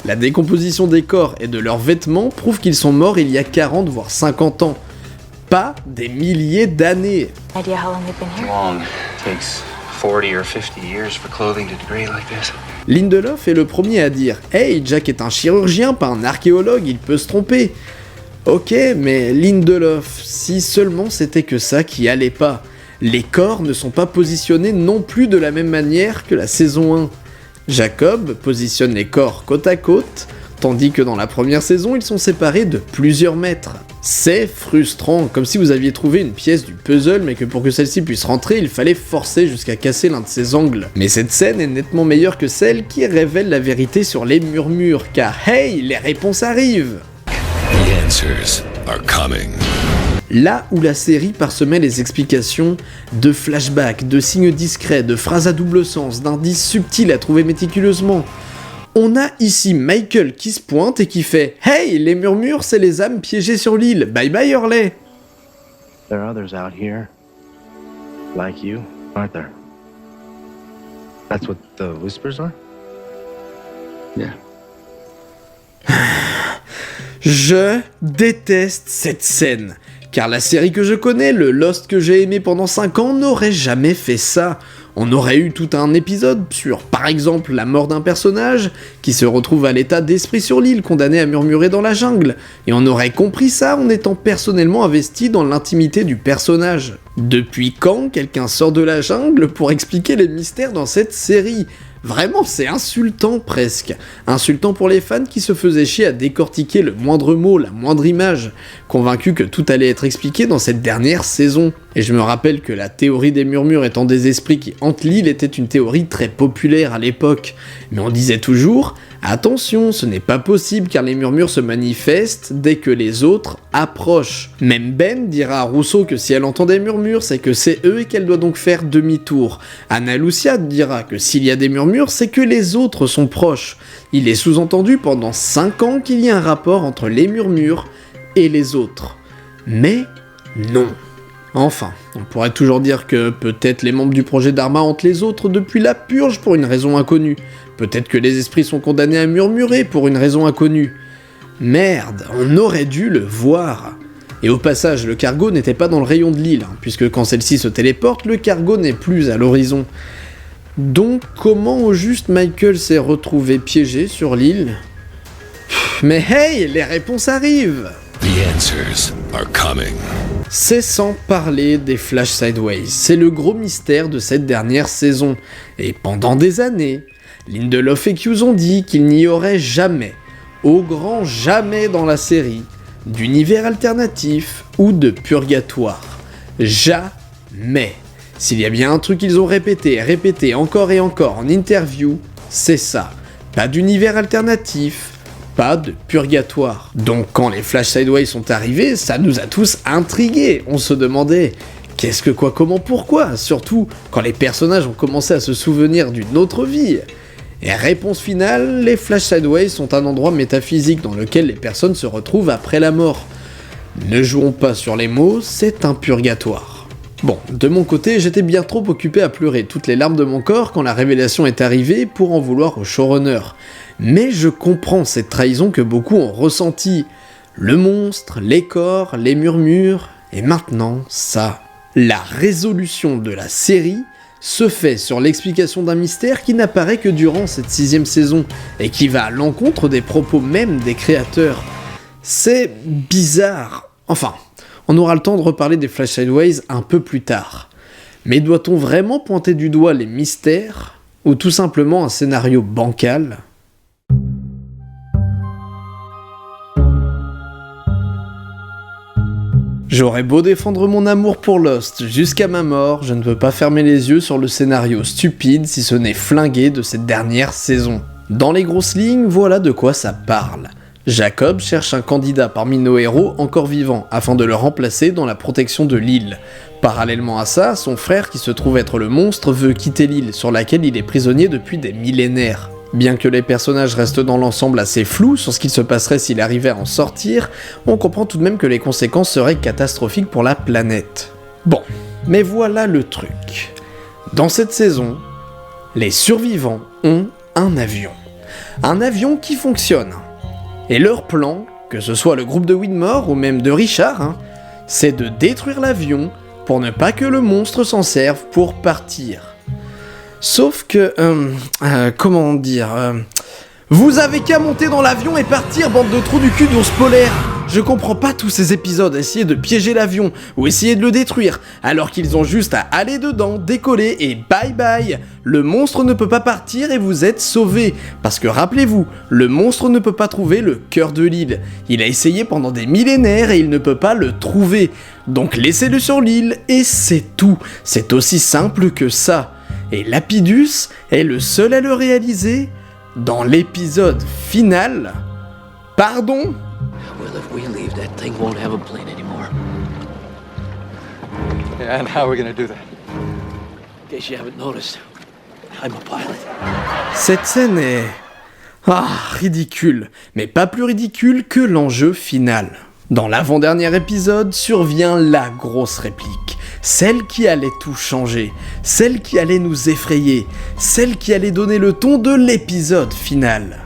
La décomposition des corps et de leurs vêtements prouve qu'ils sont morts il y a 40 voire 50 ans. Pas des milliers d'années. Idea how long they've been here? Long. Takes 40 or 50 years for clothing to degrade like this. Lindelof est le premier à dire « Hey, Jack est un chirurgien, pas un archéologue, il peut se tromper ». Ok, mais Lindelof, si seulement c'était que ça qui allait pas. Les corps ne sont pas positionnés non plus de la même manière que la saison 1. Jacob positionne les corps côte à côte, tandis que dans la première saison, ils sont séparés de plusieurs mètres. C'est frustrant, comme si vous aviez trouvé une pièce du puzzle, mais que pour que celle-ci puisse rentrer, il fallait forcer jusqu'à casser l'un de ses angles. Mais cette scène est nettement meilleure que celle qui révèle la vérité sur les murmures, car hey, les réponses arrivent! The answers are coming. Là où la série parsemait les explications de flashbacks, de signes discrets, de phrases à double sens, d'indices subtils à trouver méticuleusement, on a ici Michael qui se pointe et qui fait « Hey, les murmures, c'est les âmes piégées sur l'île, bye bye Hurley !» There are others out here, like you, aren't there? That's what the whispers are? Yeah. Je déteste cette scène, car la série que je connais, le Lost que j'ai aimé pendant 5 ans, n'aurait jamais fait ça. On aurait eu tout un épisode sur, par exemple, la mort d'un personnage qui se retrouve à l'état d'esprit sur l'île, condamné à murmurer dans la jungle, et on aurait compris ça en étant personnellement investi dans l'intimité du personnage. Depuis quand quelqu'un sort de la jungle pour expliquer les mystères dans cette série ? Vraiment, c'est insultant presque. Insultant pour les fans qui se faisaient chier à décortiquer le moindre mot, la moindre image, convaincus que tout allait être expliqué dans cette dernière saison. Et je me rappelle que la théorie des murmures étant des esprits qui hantent l'île était une théorie très populaire à l'époque. Mais on disait toujours « Attention, ce n'est pas possible car les murmures se manifestent dès que les autres approchent ». Même Ben dira à Rousseau que si elle entend des murmures, c'est que c'est eux et qu'elle doit donc faire demi-tour. Ana Lucia dira que s'il y a des murmures, c'est que les autres sont proches. Il est sous-entendu pendant 5 ans qu'il y a un rapport entre les murmures et les autres. Mais non. Enfin, on pourrait toujours dire que peut-être les membres du projet Dharma hantent les autres depuis la purge pour une raison inconnue. Peut-être que les esprits sont condamnés à murmurer pour une raison inconnue. Merde, on aurait dû le voir. Et au passage, le cargo n'était pas dans le rayon de l'île, puisque quand celle-ci se téléporte, le cargo n'est plus à l'horizon. Donc comment au juste Michael s'est retrouvé piégé sur l'île ? Mais hey, les réponses arrivent ! The answers are coming. C'est sans parler des Flash Sideways, c'est le gros mystère de cette dernière saison. Et pendant des années, Lindelof et Hughes ont dit qu'il n'y aurait jamais, au grand jamais dans la série, d'univers alternatif ou de purgatoire. Jamais. S'il y a bien un truc qu'ils ont répété encore et encore en interview, c'est ça. Pas d'univers alternatif, pas de purgatoire. Donc quand les Flash Sideways sont arrivés, ça nous a tous intrigués. On se demandait qu'est-ce que, quoi, comment, pourquoi, surtout quand les personnages ont commencé à se souvenir d'une autre vie. Et réponse finale, les Flash Sideways sont un endroit métaphysique dans lequel les personnes se retrouvent après la mort. Ne jouons pas sur les mots, c'est un purgatoire. Bon, de mon côté, j'étais bien trop occupé à pleurer toutes les larmes de mon corps quand la révélation est arrivée pour en vouloir au showrunner. Mais je comprends cette trahison que beaucoup ont ressentie. Le monstre, les corps, les murmures, et maintenant ça. La résolution de la série se fait sur l'explication d'un mystère qui n'apparaît que durant cette 6ème saison, et qui va à l'encontre des propos même des créateurs. C'est bizarre. Enfin, on aura le temps de reparler des Flash Sideways un peu plus tard. Mais doit-on vraiment pointer du doigt les mystères, ou tout simplement un scénario bancal ? J'aurais beau défendre mon amour pour Lost jusqu'à ma mort, je ne peux pas fermer les yeux sur le scénario stupide si ce n'est flingué de cette dernière saison. Dans les grosses lignes, voilà de quoi ça parle. Jacob cherche un candidat parmi nos héros encore vivants afin de le remplacer dans la protection de l'île. Parallèlement à ça, son frère qui se trouve être le monstre veut quitter l'île sur laquelle il est prisonnier depuis des millénaires. Bien que les personnages restent dans l'ensemble assez flous sur ce qu'il se passerait s'il arrivait à en sortir, on comprend tout de même que les conséquences seraient catastrophiques pour la planète. Bon, mais voilà le truc. Dans cette saison, les survivants ont un avion. Un avion qui fonctionne. Et leur plan, que ce soit le groupe de Widmore ou même de Richard, c'est de détruire l'avion pour ne pas que le monstre s'en serve pour partir. Sauf que, comment dire, vous avez qu'à monter dans l'avion et partir, bande de trous du cul d'ours polaire. Je comprends pas tous ces épisodes, essayer de piéger l'avion ou essayer de le détruire, alors qu'ils ont juste à aller dedans, décoller et bye bye. Le monstre ne peut pas partir et vous êtes sauvés. Parce que rappelez-vous, le monstre ne peut pas trouver le cœur de l'île. Il a essayé pendant des millénaires et il ne peut pas le trouver. Donc laissez-le sur l'île et c'est tout. C'est aussi simple que ça. Et Lapidus est le seul à le réaliser dans l'épisode final. Pardon ? Well, if we leave, that thing won't have a plane anymore. Yeah, and how are we gonna do that? In case you haven't noticed, I'm a pilot. Cette scène est... ridicule. Mais pas plus ridicule que l'enjeu final. Dans l'avant-dernier épisode survient la grosse réplique. Celle qui allait tout changer. Celle qui allait nous effrayer. Celle qui allait donner le ton de l'épisode final.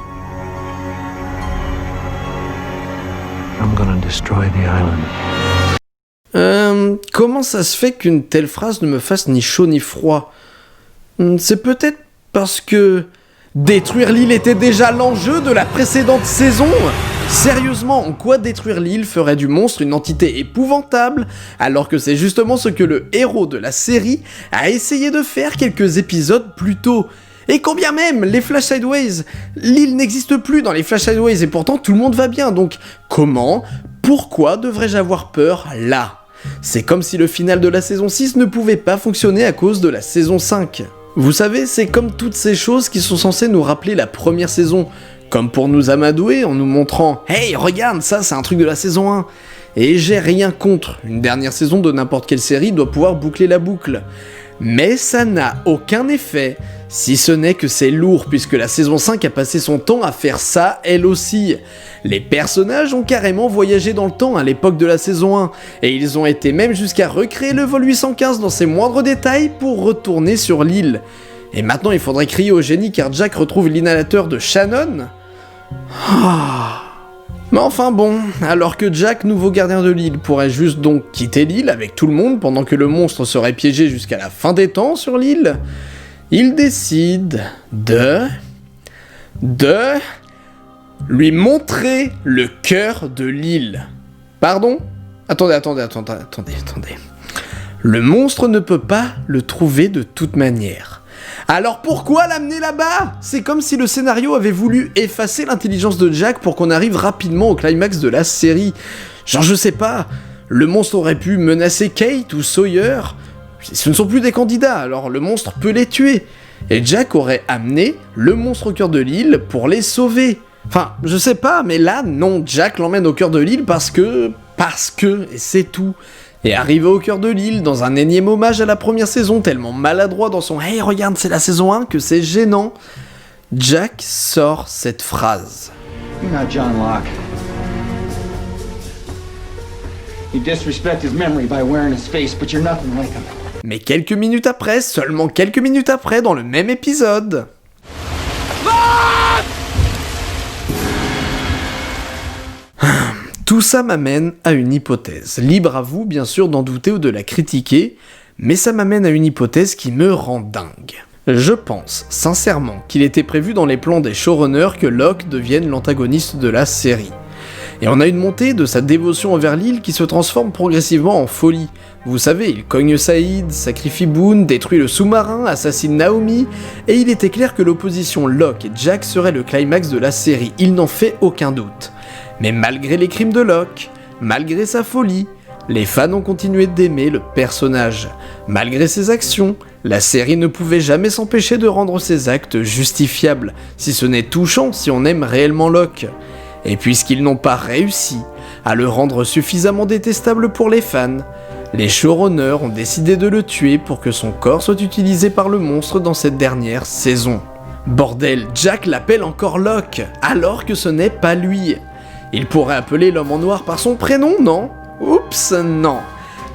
I'm gonna destroy the island. Comment ça se fait qu'une telle phrase ne me fasse ni chaud ni froid ? C'est peut-être parce que détruire l'île était déjà l'enjeu de la précédente saison ? Sérieusement, en quoi détruire l'île ferait du monstre une entité épouvantable, alors que c'est justement ce que le héros de la série a essayé de faire quelques épisodes plus tôt ? Et quand bien même, les Flash Sideways, l'île n'existe plus dans les Flash Sideways et pourtant tout le monde va bien, donc pourquoi devrais-je avoir peur là ? C'est comme si le final de la saison 6 ne pouvait pas fonctionner à cause de la saison 5. Vous savez, c'est comme toutes ces choses qui sont censées nous rappeler la première saison, comme pour nous amadouer en nous montrant « Hey, regarde, ça c'est un truc de la saison 1 !» Et j'ai rien contre, une dernière saison de n'importe quelle série doit pouvoir boucler la boucle. Mais ça n'a aucun effet, si ce n'est que c'est lourd puisque la saison 5 a passé son temps à faire ça elle aussi. Les personnages ont carrément voyagé dans le temps à l'époque de la saison 1, et ils ont été même jusqu'à recréer le vol 815 dans ses moindres détails pour retourner sur l'île. Et maintenant il faudrait crier au génie car Jack retrouve l'inhalateur de Shannon ? Mais enfin bon, alors que Jack, nouveau gardien de l'île, pourrait juste donc quitter l'île avec tout le monde pendant que le monstre serait piégé jusqu'à la fin des temps sur l'île, il décide de lui montrer le cœur de l'île. Pardon ? Attendez. Le monstre ne peut pas le trouver de toute manière. Alors pourquoi l'amener là-bas ? C'est comme si le scénario avait voulu effacer l'intelligence de Jack pour qu'on arrive rapidement au climax de la série. Genre je sais pas, le monstre aurait pu menacer Kate ou Sawyer. Ce ne sont plus des candidats, alors le monstre peut les tuer. Et Jack aurait amené le monstre au cœur de l'île pour les sauver. Enfin, je sais pas, mais là, non, Jack l'emmène au cœur de l'île parce que, et c'est tout. Et arrivé au cœur de l'île, dans un énième hommage à la première saison, tellement maladroit dans son « Hey, regarde, c'est la saison 1 » que c'est gênant, Jack sort cette phrase. You're not John Locke. You disrespect his memory by wearing his face, but you're nothing like him. Mais quelques minutes après, seulement quelques minutes après, dans le même épisode... Tout ça m'amène à une hypothèse. Libre à vous, bien sûr, d'en douter ou de la critiquer, mais ça m'amène à une hypothèse qui me rend dingue. Je pense, sincèrement, qu'il était prévu dans les plans des showrunners que Locke devienne l'antagoniste de la série. Et on a une montée de sa dévotion envers l'île qui se transforme progressivement en folie. Vous savez, il cogne Saïd, sacrifie Boone, détruit le sous-marin, assassine Naomi, et il était clair que l'opposition Locke et Jack serait le climax de la série, il n'en fait aucun doute. Mais malgré les crimes de Locke, malgré sa folie, les fans ont continué d'aimer le personnage. Malgré ses actions, la série ne pouvait jamais s'empêcher de rendre ses actes justifiables, si ce n'est touchant si on aime réellement Locke. Et puisqu'ils n'ont pas réussi à le rendre suffisamment détestable pour les fans, les showrunners ont décidé de le tuer pour que son corps soit utilisé par le monstre dans cette dernière saison. Bordel, Jack l'appelle encore Locke, alors que ce n'est pas lui. Il pourrait appeler l'homme en noir par son prénom, non ? Oups, non.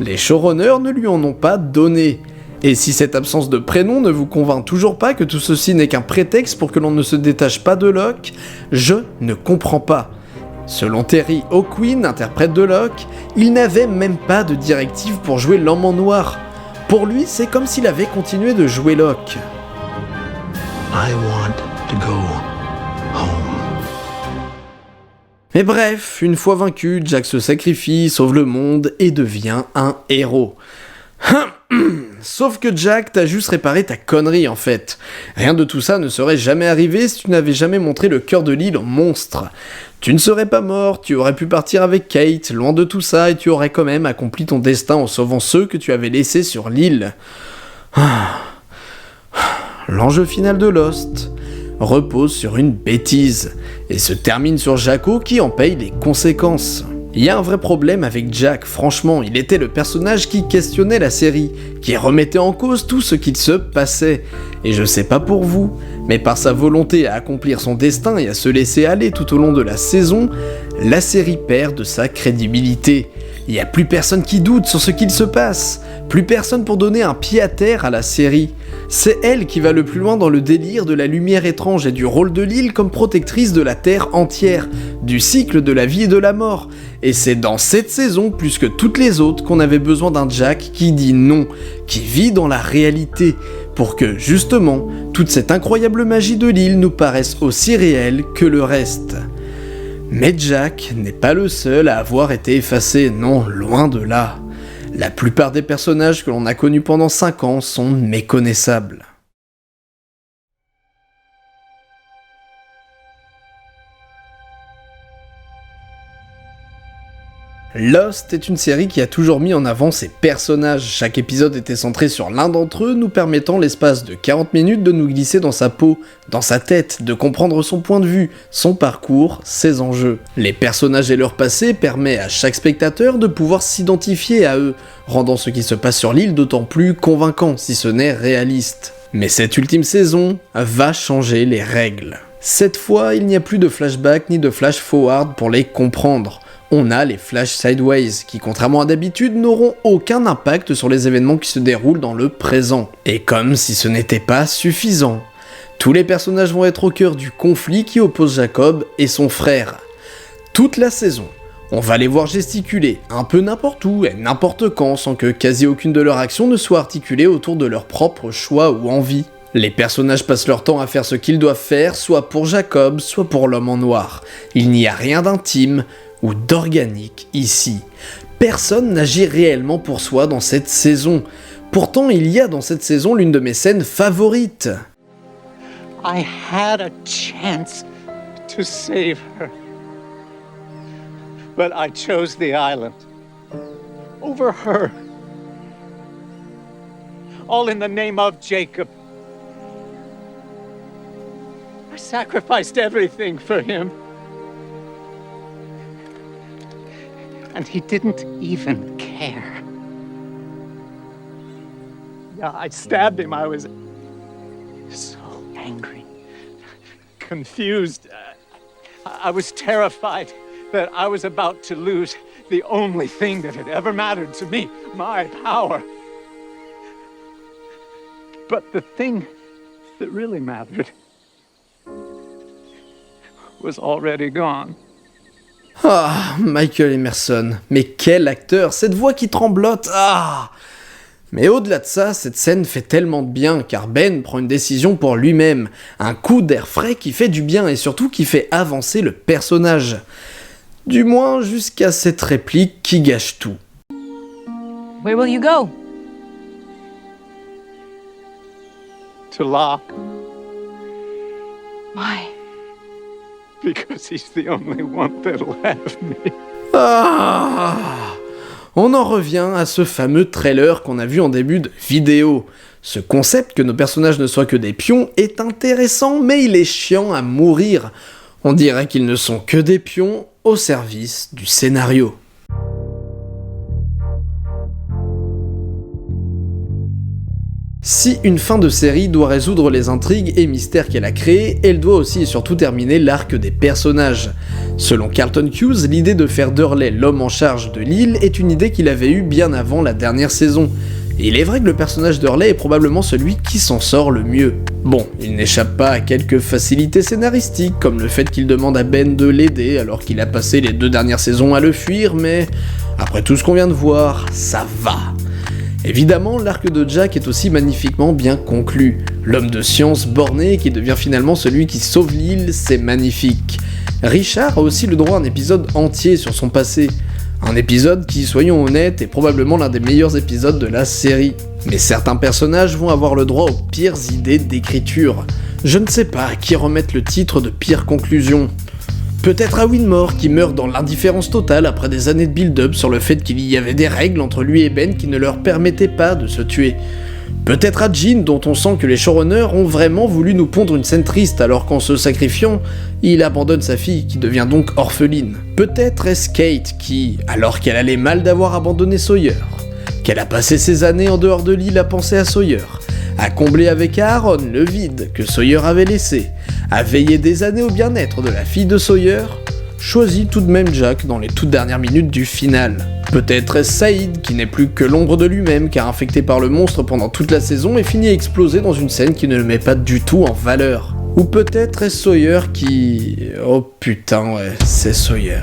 Les showrunners ne lui en ont pas donné. Et si cette absence de prénom ne vous convainc toujours pas que tout ceci n'est qu'un prétexte pour que l'on ne se détache pas de Locke, je ne comprends pas. Selon Terry O'Quinn, interprète de Locke, il n'avait même pas de directive pour jouer l'homme en noir. Pour lui, c'est comme s'il avait continué de jouer Locke. I want to go home. Mais bref, une fois vaincu, Jack se sacrifie, sauve le monde et devient un héros. Sauf que Jack, t'as juste réparé ta connerie en fait. Rien de tout ça ne serait jamais arrivé si tu n'avais jamais montré le cœur de l'île au monstre. Tu ne serais pas mort, tu aurais pu partir avec Kate, loin de tout ça, et tu aurais quand même accompli ton destin en sauvant ceux que tu avais laissés sur l'île. L'enjeu final de Lost repose sur une bêtise, et se termine sur Jacko qui en paye les conséquences. Il y a un vrai problème avec Jack, franchement, il était le personnage qui questionnait la série, qui remettait en cause tout ce qu'il se passait. Et je sais pas pour vous, mais par sa volonté à accomplir son destin et à se laisser aller tout au long de la saison, la série perd de sa crédibilité. Il y a plus personne qui doute sur ce qu'il se passe, plus personne pour donner un pied à terre à la série. C'est elle qui va le plus loin dans le délire de la lumière étrange et du rôle de l'île comme protectrice de la Terre entière, du cycle de la vie et de la mort. Et c'est dans cette saison, plus que toutes les autres, qu'on avait besoin d'un Jack qui dit non, qui vit dans la réalité, pour que, justement, toute cette incroyable magie de l'île nous paraisse aussi réelle que le reste. Mais Jack n'est pas le seul à avoir été effacé, non, loin de là. La plupart des personnages que l'on a connus pendant 5 ans sont méconnaissables. Lost est une série qui a toujours mis en avant ses personnages. Chaque épisode était centré sur l'un d'entre eux, nous permettant l'espace de 40 minutes de nous glisser dans sa peau, dans sa tête, de comprendre son point de vue, son parcours, ses enjeux. Les personnages et leur passé permettent à chaque spectateur de pouvoir s'identifier à eux, rendant ce qui se passe sur l'île d'autant plus convaincant, si ce n'est réaliste. Mais cette ultime saison va changer les règles. Cette fois, il n'y a plus de flashback ni de flash forward pour les comprendre. On a les flash sideways, qui contrairement à d'habitude n'auront aucun impact sur les événements qui se déroulent dans le présent. Et comme si ce n'était pas suffisant, tous les personnages vont être au cœur du conflit qui oppose Jacob et son frère. Toute la saison, on va les voir gesticuler, un peu n'importe où et n'importe quand, sans que quasi aucune de leurs actions ne soit articulée autour de leur propre choix ou envie. Les personnages passent leur temps à faire ce qu'ils doivent faire, soit pour Jacob, soit pour l'homme en noir. Il n'y a rien d'intime ou d'organique ici. Personne n'agit réellement pour soi dans cette saison. Pourtant, il y a dans cette saison l'une de mes scènes favorites. I had a chance to save her. But I chose the island over her. All in the name of Jacob. I sacrificed everything for him. And he didn't even care. Yeah, I stabbed him. I was so angry, confused. I was terrified that I was about to lose the only thing that had ever mattered to me, my power. But the thing that really mattered was already gone. Ah, Michael Emerson, mais quel acteur, cette voix qui tremblote, ah! Mais au-delà de ça, cette scène fait tellement de bien, car Ben prend une décision pour lui-même, un coup d'air frais qui fait du bien et surtout qui fait avancer le personnage. Du moins jusqu'à cette réplique qui gâche tout. Where will you go? To Locke. Why? Because he's the only one that'll have me. Ah! on en revient à ce fameux trailer qu'on a vu en début de vidéo. Ce concept que nos personnages ne soient que des pions est intéressant, mais il est chiant à mourir. On dirait qu'ils ne sont que des pions au service du scénario. Si une fin de série doit résoudre les intrigues et mystères qu'elle a créés, elle doit aussi et surtout terminer l'arc des personnages. Selon Carlton Cuse, l'idée de faire d'Hurley l'homme en charge de l'île est une idée qu'il avait eue bien avant la dernière saison. Et il est vrai que le personnage d'Hurley est probablement celui qui s'en sort le mieux. Bon, il n'échappe pas à quelques facilités scénaristiques, comme le fait qu'il demande à Ben de l'aider alors qu'il a passé les 2 dernières saisons à le fuir, mais après tout ce qu'on vient de voir, ça va. Évidemment, l'arc de Jack est aussi magnifiquement bien conclu. L'homme de science borné qui devient finalement celui qui sauve l'île, c'est magnifique. Richard a aussi le droit à un épisode entier sur son passé. Un épisode qui, soyons honnêtes, est probablement l'un des meilleurs épisodes de la série. Mais certains personnages vont avoir le droit aux pires idées d'écriture. Je ne sais pas à qui remettre le titre de pire conclusion. Peut-être à Winmore qui meurt dans l'indifférence totale après des années de build-up sur le fait qu'il y avait des règles entre lui et Ben qui ne leur permettaient pas de se tuer. Peut-être à Jean dont on sent que les showrunners ont vraiment voulu nous pondre une scène triste alors qu'en se sacrifiant, il abandonne sa fille qui devient donc orpheline. Peut-être est-ce Kate qui, alors qu'elle allait mal d'avoir abandonné Sawyer, qu'elle a passé ses années en dehors de l'île à penser à Sawyer, à combler avec Aaron le vide que Sawyer avait laissé, à veiller des années au bien-être de la fille de Sawyer, choisit tout de même Jack dans les toutes dernières minutes du final. Peut-être est-ce Saïd qui n'est plus que l'ombre de lui-même car infecté par le monstre pendant toute la saison et finit à exploser dans une scène qui ne le met pas du tout en valeur. Ou peut-être est-ce Sawyer qui... Oh putain ouais, c'est Sawyer.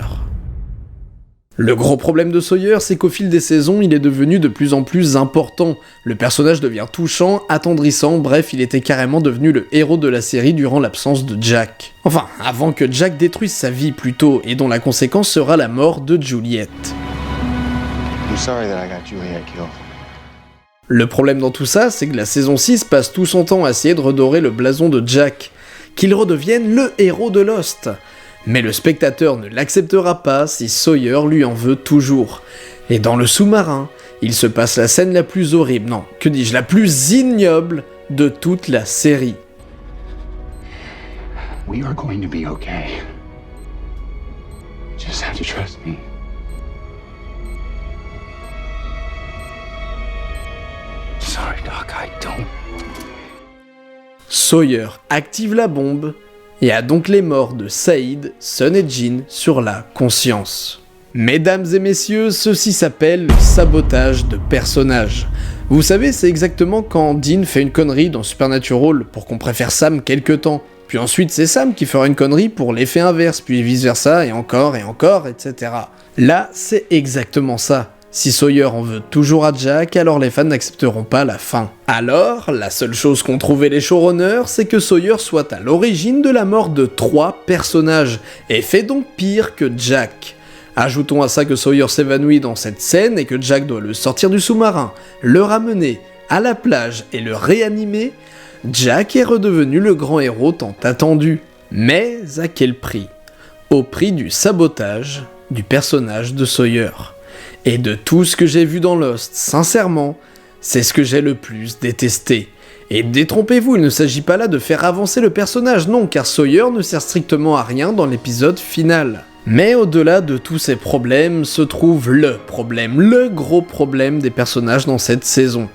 Le gros problème de Sawyer, c'est qu'au fil des saisons, il est devenu de plus en plus important. Le personnage devient touchant, attendrissant, bref, il était carrément devenu le héros de la série durant l'absence de Jack. Enfin, avant que Jack détruise sa vie plutôt, et dont la conséquence sera la mort de Juliet. I'm sorry that I got Juliet killed. Le problème dans tout ça, c'est que la saison 6 passe tout son temps à essayer de redorer le blason de Jack, qu'il redevienne le héros de Lost. Mais le spectateur ne l'acceptera pas si Sawyer lui en veut toujours. Et dans le sous-marin, il se passe la scène la plus horrible, non, que dis-je, la plus ignoble de toute la série. We are going to be okay. You just have to trust me. Sorry, Doc, I don't. Sawyer active la bombe et a donc les morts de Saïd, Sun et Jean sur la conscience. Mesdames et messieurs, ceci s'appelle le sabotage de personnages. Vous savez, c'est exactement quand Dean fait une connerie dans Supernatural pour qu'on préfère Sam quelque temps, puis ensuite c'est Sam qui fera une connerie pour l'effet inverse, puis vice versa, et encore, etc. Là, c'est exactement ça. Si Sawyer en veut toujours à Jack, alors les fans n'accepteront pas la fin. Alors, la seule chose qu'ont trouvé les showrunners, c'est que Sawyer soit à l'origine de la mort de 3 personnages, et fait donc pire que Jack. Ajoutons à ça que Sawyer s'évanouit dans cette scène et que Jack doit le sortir du sous-marin, le ramener à la plage et le réanimer, Jack est redevenu le grand héros tant attendu. Mais à quel prix ? Au prix du sabotage du personnage de Sawyer. Et de tout ce que j'ai vu dans Lost, sincèrement, c'est ce que j'ai le plus détesté. Et détrompez-vous, il ne s'agit pas là de faire avancer le personnage, non, car Sawyer ne sert strictement à rien dans l'épisode final. Mais au-delà de tous ces problèmes se trouve le problème, le gros problème des personnages dans cette saison.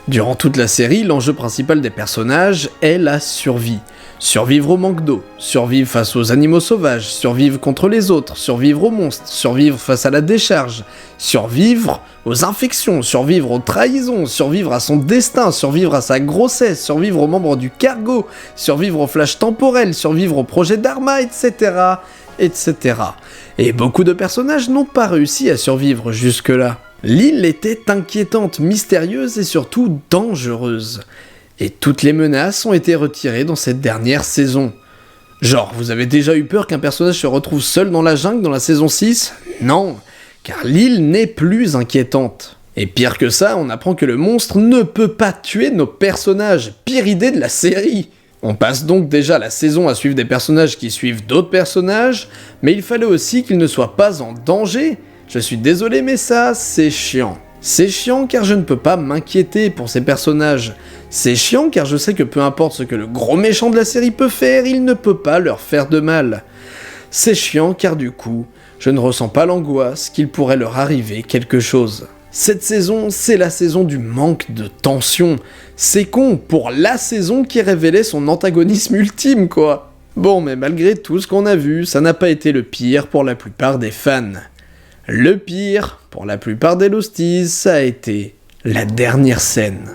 Durant toute la série, l'enjeu principal des personnages est la survie. Survivre au manque d'eau, survivre face aux animaux sauvages, survivre contre les autres, survivre aux monstres, survivre face à la décharge, survivre aux infections, survivre aux trahisons, survivre à son destin, survivre à sa grossesse, survivre aux membres du cargo, survivre au flash temporel, survivre au projet d'Arma, etc., etc. Et beaucoup de personnages n'ont pas réussi à survivre jusque-là. L'île était inquiétante, mystérieuse et surtout dangereuse. Et toutes les menaces ont été retirées dans cette dernière saison. Genre, vous avez déjà eu peur qu'un personnage se retrouve seul dans la jungle dans la saison 6 ? Non, car l'île n'est plus inquiétante. Et pire que ça, on apprend que le monstre ne peut pas tuer nos personnages. Pire idée de la série. On passe donc déjà la saison à suivre des personnages qui suivent d'autres personnages, mais il fallait aussi qu'ils ne soient pas en danger. Je suis désolé mais ça, c'est chiant. C'est chiant car je ne peux pas m'inquiéter pour ces personnages. C'est chiant car je sais que peu importe ce que le gros méchant de la série peut faire, il ne peut pas leur faire de mal. C'est chiant car du coup, je ne ressens pas l'angoisse qu'il pourrait leur arriver quelque chose. Cette saison, c'est la saison du manque de tension. C'est con pour la saison qui révélait son antagonisme ultime, quoi. Bon, mais malgré tout ce qu'on a vu, ça n'a pas été le pire pour la plupart des fans. Le pire, pour la plupart des Losties, ça a été la dernière scène.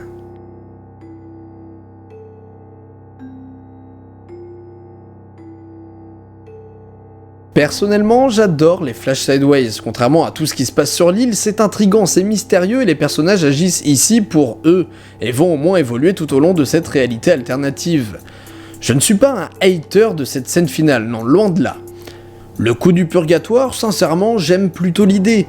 Personnellement, j'adore les Flash Sideways. Contrairement à tout ce qui se passe sur l'île, c'est intriguant, c'est mystérieux et les personnages agissent ici pour eux, et vont au moins évoluer tout au long de cette réalité alternative. Je ne suis pas un hater de cette scène finale, non, loin de là. Le coup du purgatoire, sincèrement, j'aime plutôt l'idée.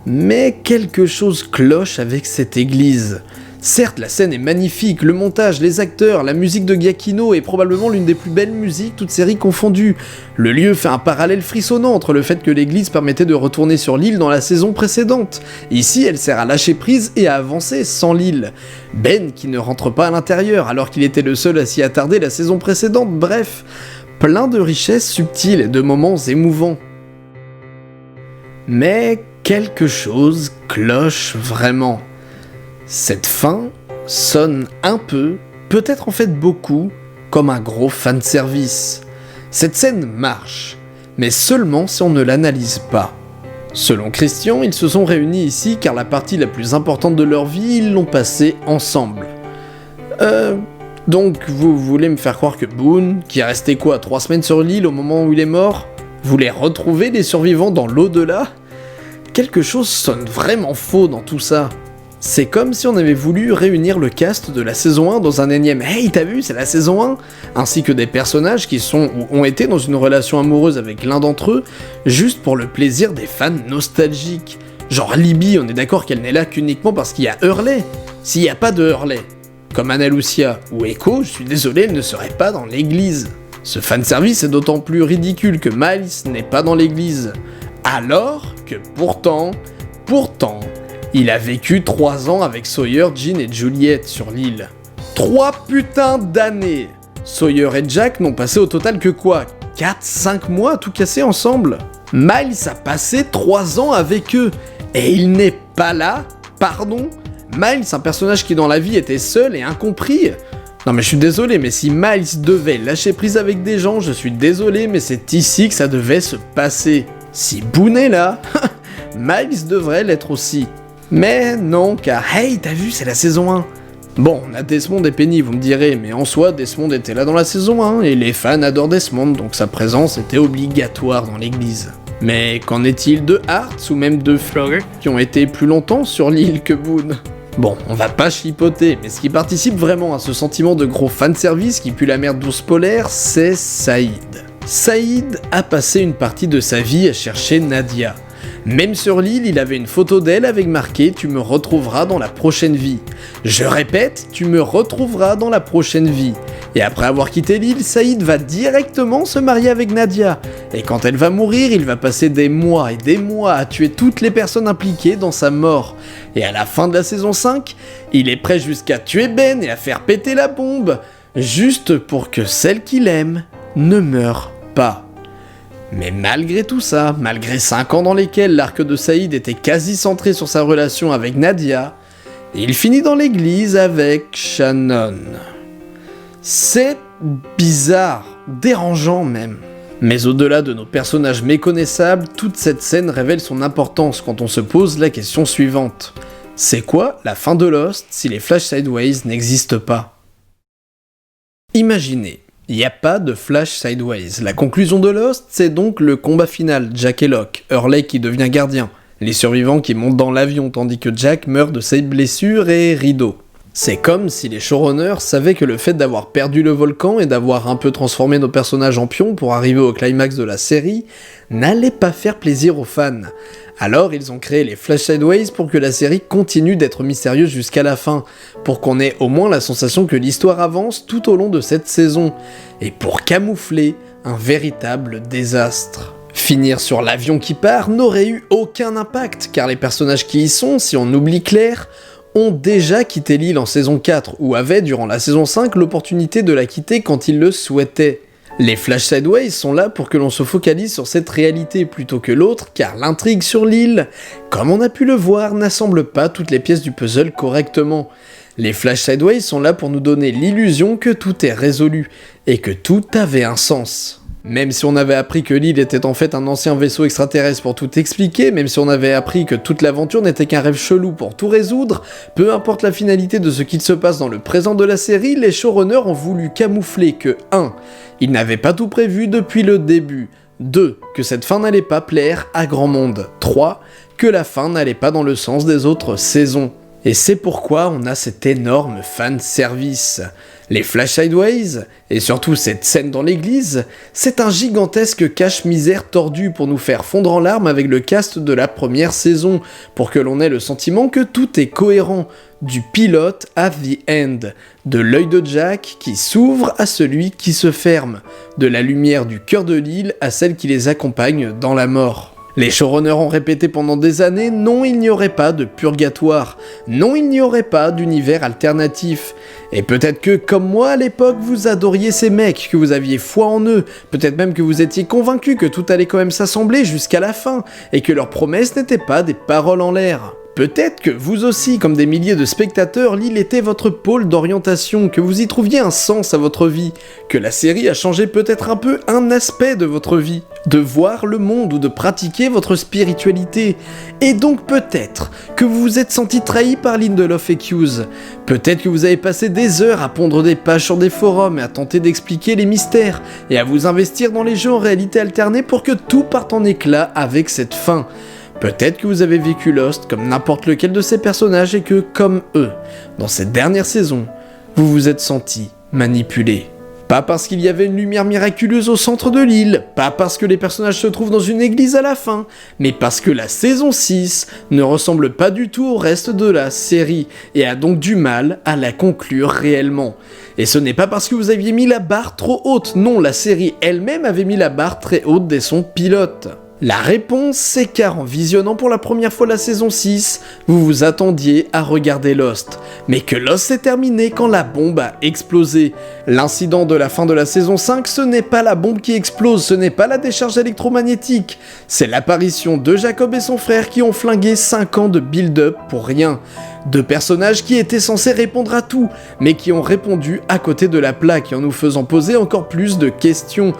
Mais quelque chose cloche avec cette église. Certes, la scène est magnifique, le montage, les acteurs, la musique de Giacchino est probablement l'une des plus belles musiques, toutes séries confondues. Le lieu fait un parallèle frissonnant entre le fait que l'église permettait de retourner sur l'île dans la saison précédente. Ici, elle sert à lâcher prise et à avancer sans l'île. Ben qui ne rentre pas à l'intérieur alors qu'il était le seul à s'y attarder la saison précédente, bref, plein de richesses subtiles et de moments émouvants. Mais quelque chose cloche vraiment. Cette fin sonne un peu, peut-être en fait beaucoup, comme un gros fanservice. Cette scène marche, mais seulement si on ne l'analyse pas. Selon Christian, ils se sont réunis ici car la partie la plus importante de leur vie, ils l'ont passée ensemble. Donc vous voulez me faire croire que Boone, qui est resté 3 semaines sur l'île au moment où il est mort, voulait retrouver les survivants dans l'au-delà ? Quelque chose sonne vraiment faux dans tout ça. C'est comme si on avait voulu réunir le cast de la saison 1 dans un énième « Hey, t'as vu, c'est la saison 1 !» ainsi que des personnages qui sont ou ont été dans une relation amoureuse avec l'un d'entre eux, juste pour le plaisir des fans nostalgiques. Genre Libby, on est d'accord qu'elle n'est là qu'uniquement parce qu'il y a Hurley. S'il n'y a pas de Hurley, comme Ana Lucia ou Echo, je suis désolé, elle ne serait pas dans l'église. Ce fanservice est d'autant plus ridicule que Miles n'est pas dans l'église. Alors que pourtant, il a vécu 3 ans avec Sawyer, Jean et Juliet sur l'île. 3 putains d'années. Sawyer et Jack n'ont passé au total que 4-5 mois tout cassé ensemble. Miles a passé 3 ans avec eux. Et il n'est pas là, pardon. Miles, un personnage qui dans la vie était seul et incompris. Non mais je suis désolé, mais si Miles devait lâcher prise avec des gens, je suis désolé, mais c'est ici que ça devait se passer. Si Boone est là, Miles devrait l'être aussi. Mais non, car hey, t'as vu, c'est la saison 1. Bon, on a Desmond et Penny, vous me direz, mais en soi, Desmond était là dans la saison 1, et les fans adorent Desmond, donc sa présence était obligatoire dans l'église. Mais qu'en est-il de Hart, ou même de Flogger, qui ont été plus longtemps sur l'île que Boone ? Bon, on va pas chipoter, mais ce qui participe vraiment à ce sentiment de gros fanservice qui pue la merde d'ours polaire, c'est Saïd. Saïd a passé une partie de sa vie à chercher Nadia. Même sur l'île, il avait une photo d'elle avec marqué « Tu me retrouveras dans la prochaine vie ». Je répète, tu me retrouveras dans la prochaine vie. Et après avoir quitté l'île, Saïd va directement se marier avec Nadia. Et quand elle va mourir, il va passer des mois et des mois à tuer toutes les personnes impliquées dans sa mort. Et à la fin de la saison 5, il est prêt jusqu'à tuer Ben et à faire péter la bombe, juste pour que celle qu'il aime ne meure pas. Mais malgré tout ça, malgré 5 ans dans lesquels l'arc de Saïd était quasi centré sur sa relation avec Nadia, il finit dans l'église avec Shannon. C'est bizarre, dérangeant même. Mais au-delà de nos personnages méconnaissables, toute cette scène révèle son importance quand on se pose la question suivante. C'est quoi la fin de Lost si les Flash Sideways n'existent pas ? Imaginez. Il n'y a pas de Flash Sideways. La conclusion de Lost, c'est donc le combat final, Jack et Locke, Hurley qui devient gardien, les survivants qui montent dans l'avion tandis que Jack meurt de ses blessures et rideau. C'est comme si les showrunners savaient que le fait d'avoir perdu le volcan et d'avoir un peu transformé nos personnages en pions pour arriver au climax de la série n'allait pas faire plaisir aux fans. Alors ils ont créé les Flash Sideways pour que la série continue d'être mystérieuse jusqu'à la fin, pour qu'on ait au moins la sensation que l'histoire avance tout au long de cette saison, et pour camoufler un véritable désastre. Finir sur l'avion qui part n'aurait eu aucun impact, car les personnages qui y sont, si on oublie Claire, ont déjà quitté l'île en saison 4, ou avaient, durant la saison 5, l'opportunité de la quitter quand ils le souhaitaient. Les Flash Sideways sont là pour que l'on se focalise sur cette réalité plutôt que l'autre, car l'intrigue sur l'île, comme on a pu le voir, n'assemble pas toutes les pièces du puzzle correctement. Les Flash Sideways sont là pour nous donner l'illusion que tout est résolu, et que tout avait un sens. Même si on avait appris que l'île était en fait un ancien vaisseau extraterrestre pour tout expliquer, même si on avait appris que toute l'aventure n'était qu'un rêve chelou pour tout résoudre, peu importe la finalité de ce qu'il se passe dans le présent de la série, les showrunners ont voulu camoufler que 1. Ils n'avaient pas tout prévu depuis le début, 2. Que cette fin n'allait pas plaire à grand monde, 3. Que la fin n'allait pas dans le sens des autres saisons. Et c'est pourquoi on a cet énorme fan service. Les Flash Sideways, et surtout cette scène dans l'église, c'est un gigantesque cache-misère tordu pour nous faire fondre en larmes avec le cast de la première saison, pour que l'on ait le sentiment que tout est cohérent, du pilote à The End, de l'œil de Jack qui s'ouvre à celui qui se ferme, de la lumière du cœur de l'île à celle qui les accompagne dans la mort. Les showrunners ont répété pendant des années, non, il n'y aurait pas de purgatoire, non, il n'y aurait pas d'univers alternatif. Et peut-être que, comme moi à l'époque, vous adoriez ces mecs, que vous aviez foi en eux, peut-être même que vous étiez convaincus que tout allait quand même s'assembler jusqu'à la fin, et que leurs promesses n'étaient pas des paroles en l'air. Peut-être que vous aussi, comme des milliers de spectateurs, l'île était votre pôle d'orientation, que vous y trouviez un sens à votre vie, que la série a changé peut-être un peu un aspect de votre vie, de voir le monde ou de pratiquer votre spiritualité. Et donc peut-être que vous vous êtes senti trahi par Lindelof et Hughes. Peut-être que vous avez passé des heures à pondre des pages sur des forums et à tenter d'expliquer les mystères, et à vous investir dans les jeux en réalité alternée pour que tout parte en éclat avec cette fin. Peut-être que vous avez vécu Lost comme n'importe lequel de ces personnages et que, comme eux, dans cette dernière saison, vous vous êtes senti manipulé. Pas parce qu'il y avait une lumière miraculeuse au centre de l'île, pas parce que les personnages se trouvent dans une église à la fin, mais parce que la saison 6 ne ressemble pas du tout au reste de la série, et a donc du mal à la conclure réellement. Et ce n'est pas parce que vous aviez mis la barre trop haute, non, la série elle-même avait mis la barre très haute dès son pilote. La réponse, c'est car en visionnant pour la première fois la saison 6, vous vous attendiez à regarder Lost. Mais que Lost s'est terminé quand la bombe a explosé. L'incident de la fin de la saison 5, ce n'est pas la bombe qui explose, ce n'est pas la décharge électromagnétique. C'est l'apparition de Jacob et son frère qui ont flingué 5 ans de build-up pour rien. Deux personnages qui étaient censés répondre à tout, mais qui ont répondu à côté de la plaque en nous faisant poser encore plus de questions.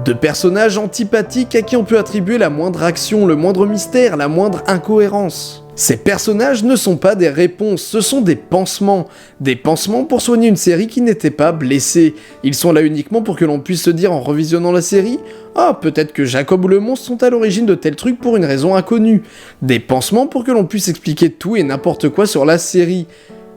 Deux personnages antipathiques à qui on peut attribuer la moindre action, le moindre mystère, la moindre incohérence. Ces personnages ne sont pas des réponses, ce sont des pansements. Des pansements pour soigner une série qui n'était pas blessée. Ils sont là uniquement pour que l'on puisse se dire en revisionnant la série « Ah, peut-être que Jacob ou le monstre sont à l'origine de tel truc pour une raison inconnue. » Des pansements pour que l'on puisse expliquer tout et n'importe quoi sur la série.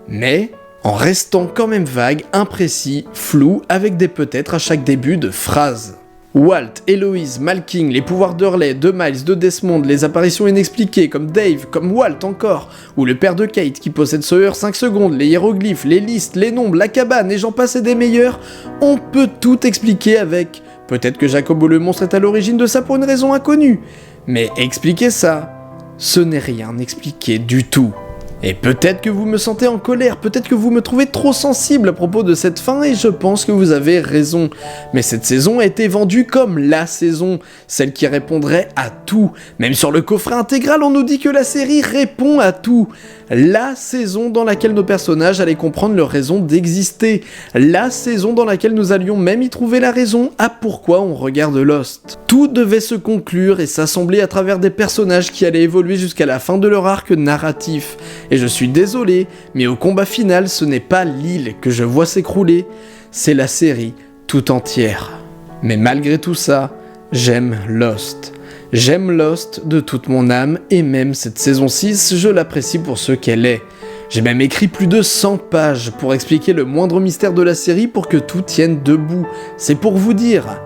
Mais en restant quand même vague, imprécis, flou, avec des peut-être à chaque début de phrase. Walt, Héloïse, Malking, les pouvoirs d'Hurley, de Miles, de Desmond, les apparitions inexpliquées comme Dave, comme Walt encore, ou le père de Kate qui possède Sawyer 5 secondes, les hiéroglyphes, les listes, les nombres, la cabane et j'en passe et des meilleurs, on peut tout expliquer avec « peut-être que Jacob ou le monstre est à l'origine de ça pour une raison inconnue ». Mais expliquer ça, ce n'est rien expliquer du tout. Et peut-être que vous me sentez en colère, peut-être que vous me trouvez trop sensible à propos de cette fin et je pense que vous avez raison. Mais cette saison a été vendue comme la saison, celle qui répondrait à tout. Même sur le coffret intégral, on nous dit que la série répond à tout. La saison dans laquelle nos personnages allaient comprendre leur raison d'exister. La saison dans laquelle nous allions même y trouver la raison à pourquoi on regarde Lost. Tout devait se conclure et s'assembler à travers des personnages qui allaient évoluer jusqu'à la fin de leur arc narratif. Et je suis désolé, mais au combat final, ce n'est pas l'île que je vois s'écrouler, c'est la série tout entière. Mais malgré tout ça, j'aime Lost. J'aime Lost de toute mon âme, et même cette saison 6, je l'apprécie pour ce qu'elle est. J'ai même écrit plus de 100 pages pour expliquer le moindre mystère de la série pour que tout tienne debout. C'est pour vous dire.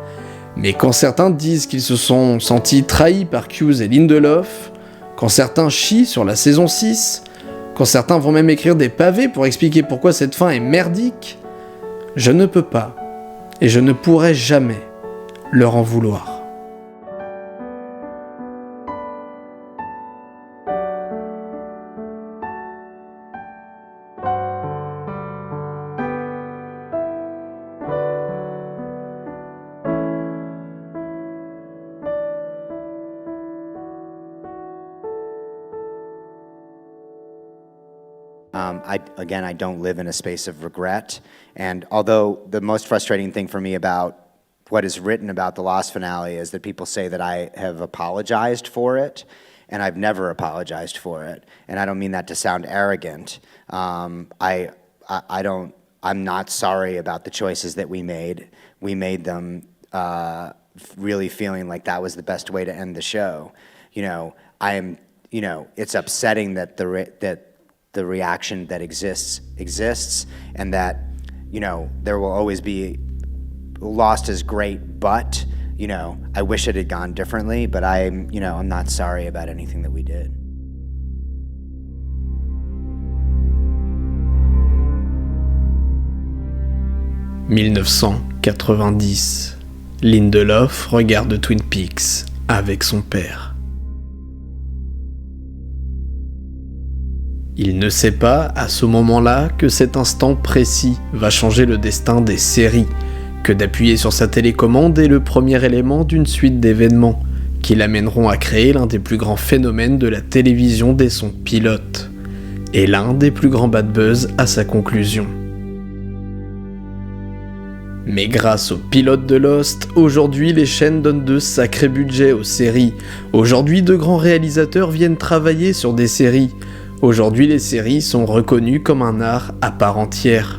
Mais quand certains disent qu'ils se sont sentis trahis par Hughes et Lindelof, quand certains chient sur la saison 6, quand certains vont même écrire des pavés pour expliquer pourquoi cette fin est merdique, je ne peux pas, et je ne pourrai jamais leur en vouloir. I don't live in a space of regret. And although the most frustrating thing for me about what is written about the Lost finale is that people say that I have apologized for it, and I've never apologized for it. And I don't mean that to sound arrogant. I'm not sorry about the choices that we made. We made them really feeling like that was the best way to end the show. It's upsetting that the reaction that exists, and that, there will always be Lost is great, but, I wish it had gone differently, but I'm not sorry about anything that we did. « 1990. Lindelof regarde Twin Peaks avec son père. Il ne sait pas, à ce moment-là, que cet instant précis va changer le destin des séries, que d'appuyer sur sa télécommande est le premier élément d'une suite d'événements qui l'amèneront à créer l'un des plus grands phénomènes de la télévision dès son pilote, et l'un des plus grands bad buzz à sa conclusion. Mais grâce au pilote de Lost, aujourd'hui les chaînes donnent de sacrés budgets aux séries. Aujourd'hui de grands réalisateurs viennent travailler sur des séries. Aujourd'hui les séries sont reconnues comme un art à part entière.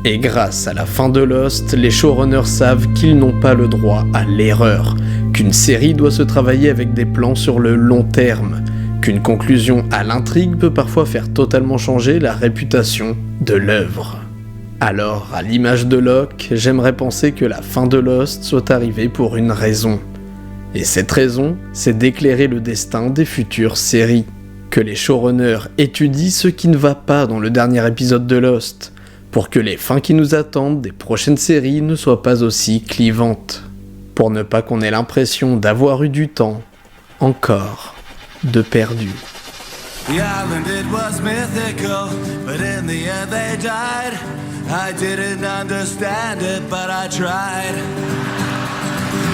Et grâce à la fin de Lost, les showrunners savent qu'ils n'ont pas le droit à l'erreur, qu'une série doit se travailler avec des plans sur le long terme, qu'une conclusion à l'intrigue peut parfois faire totalement changer la réputation de l'œuvre. Alors, à l'image de Locke, j'aimerais penser que la fin de Lost soit arrivée pour une raison. Et cette raison, c'est d'éclairer le destin des futures séries. Que les showrunners étudient ce qui ne va pas dans le dernier épisode de Lost, pour que les fins qui nous attendent des prochaines séries ne soient pas aussi clivantes. Pour ne pas qu'on ait l'impression d'avoir eu du temps, encore, de perdu. The island, it was mythical, but in the end they died. I didn't understand it, but I tried.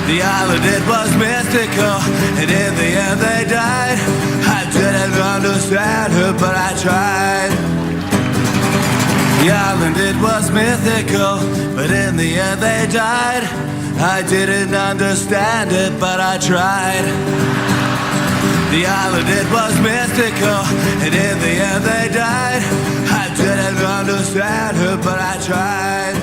The island, it was mythical, and in the end they died. I didn't understand it, but I tried. The island, it was mythical, but in the end they died. I didn't understand it, but I tried. The island, it was mystical, and in the end they died. I didn't understand it, but I tried.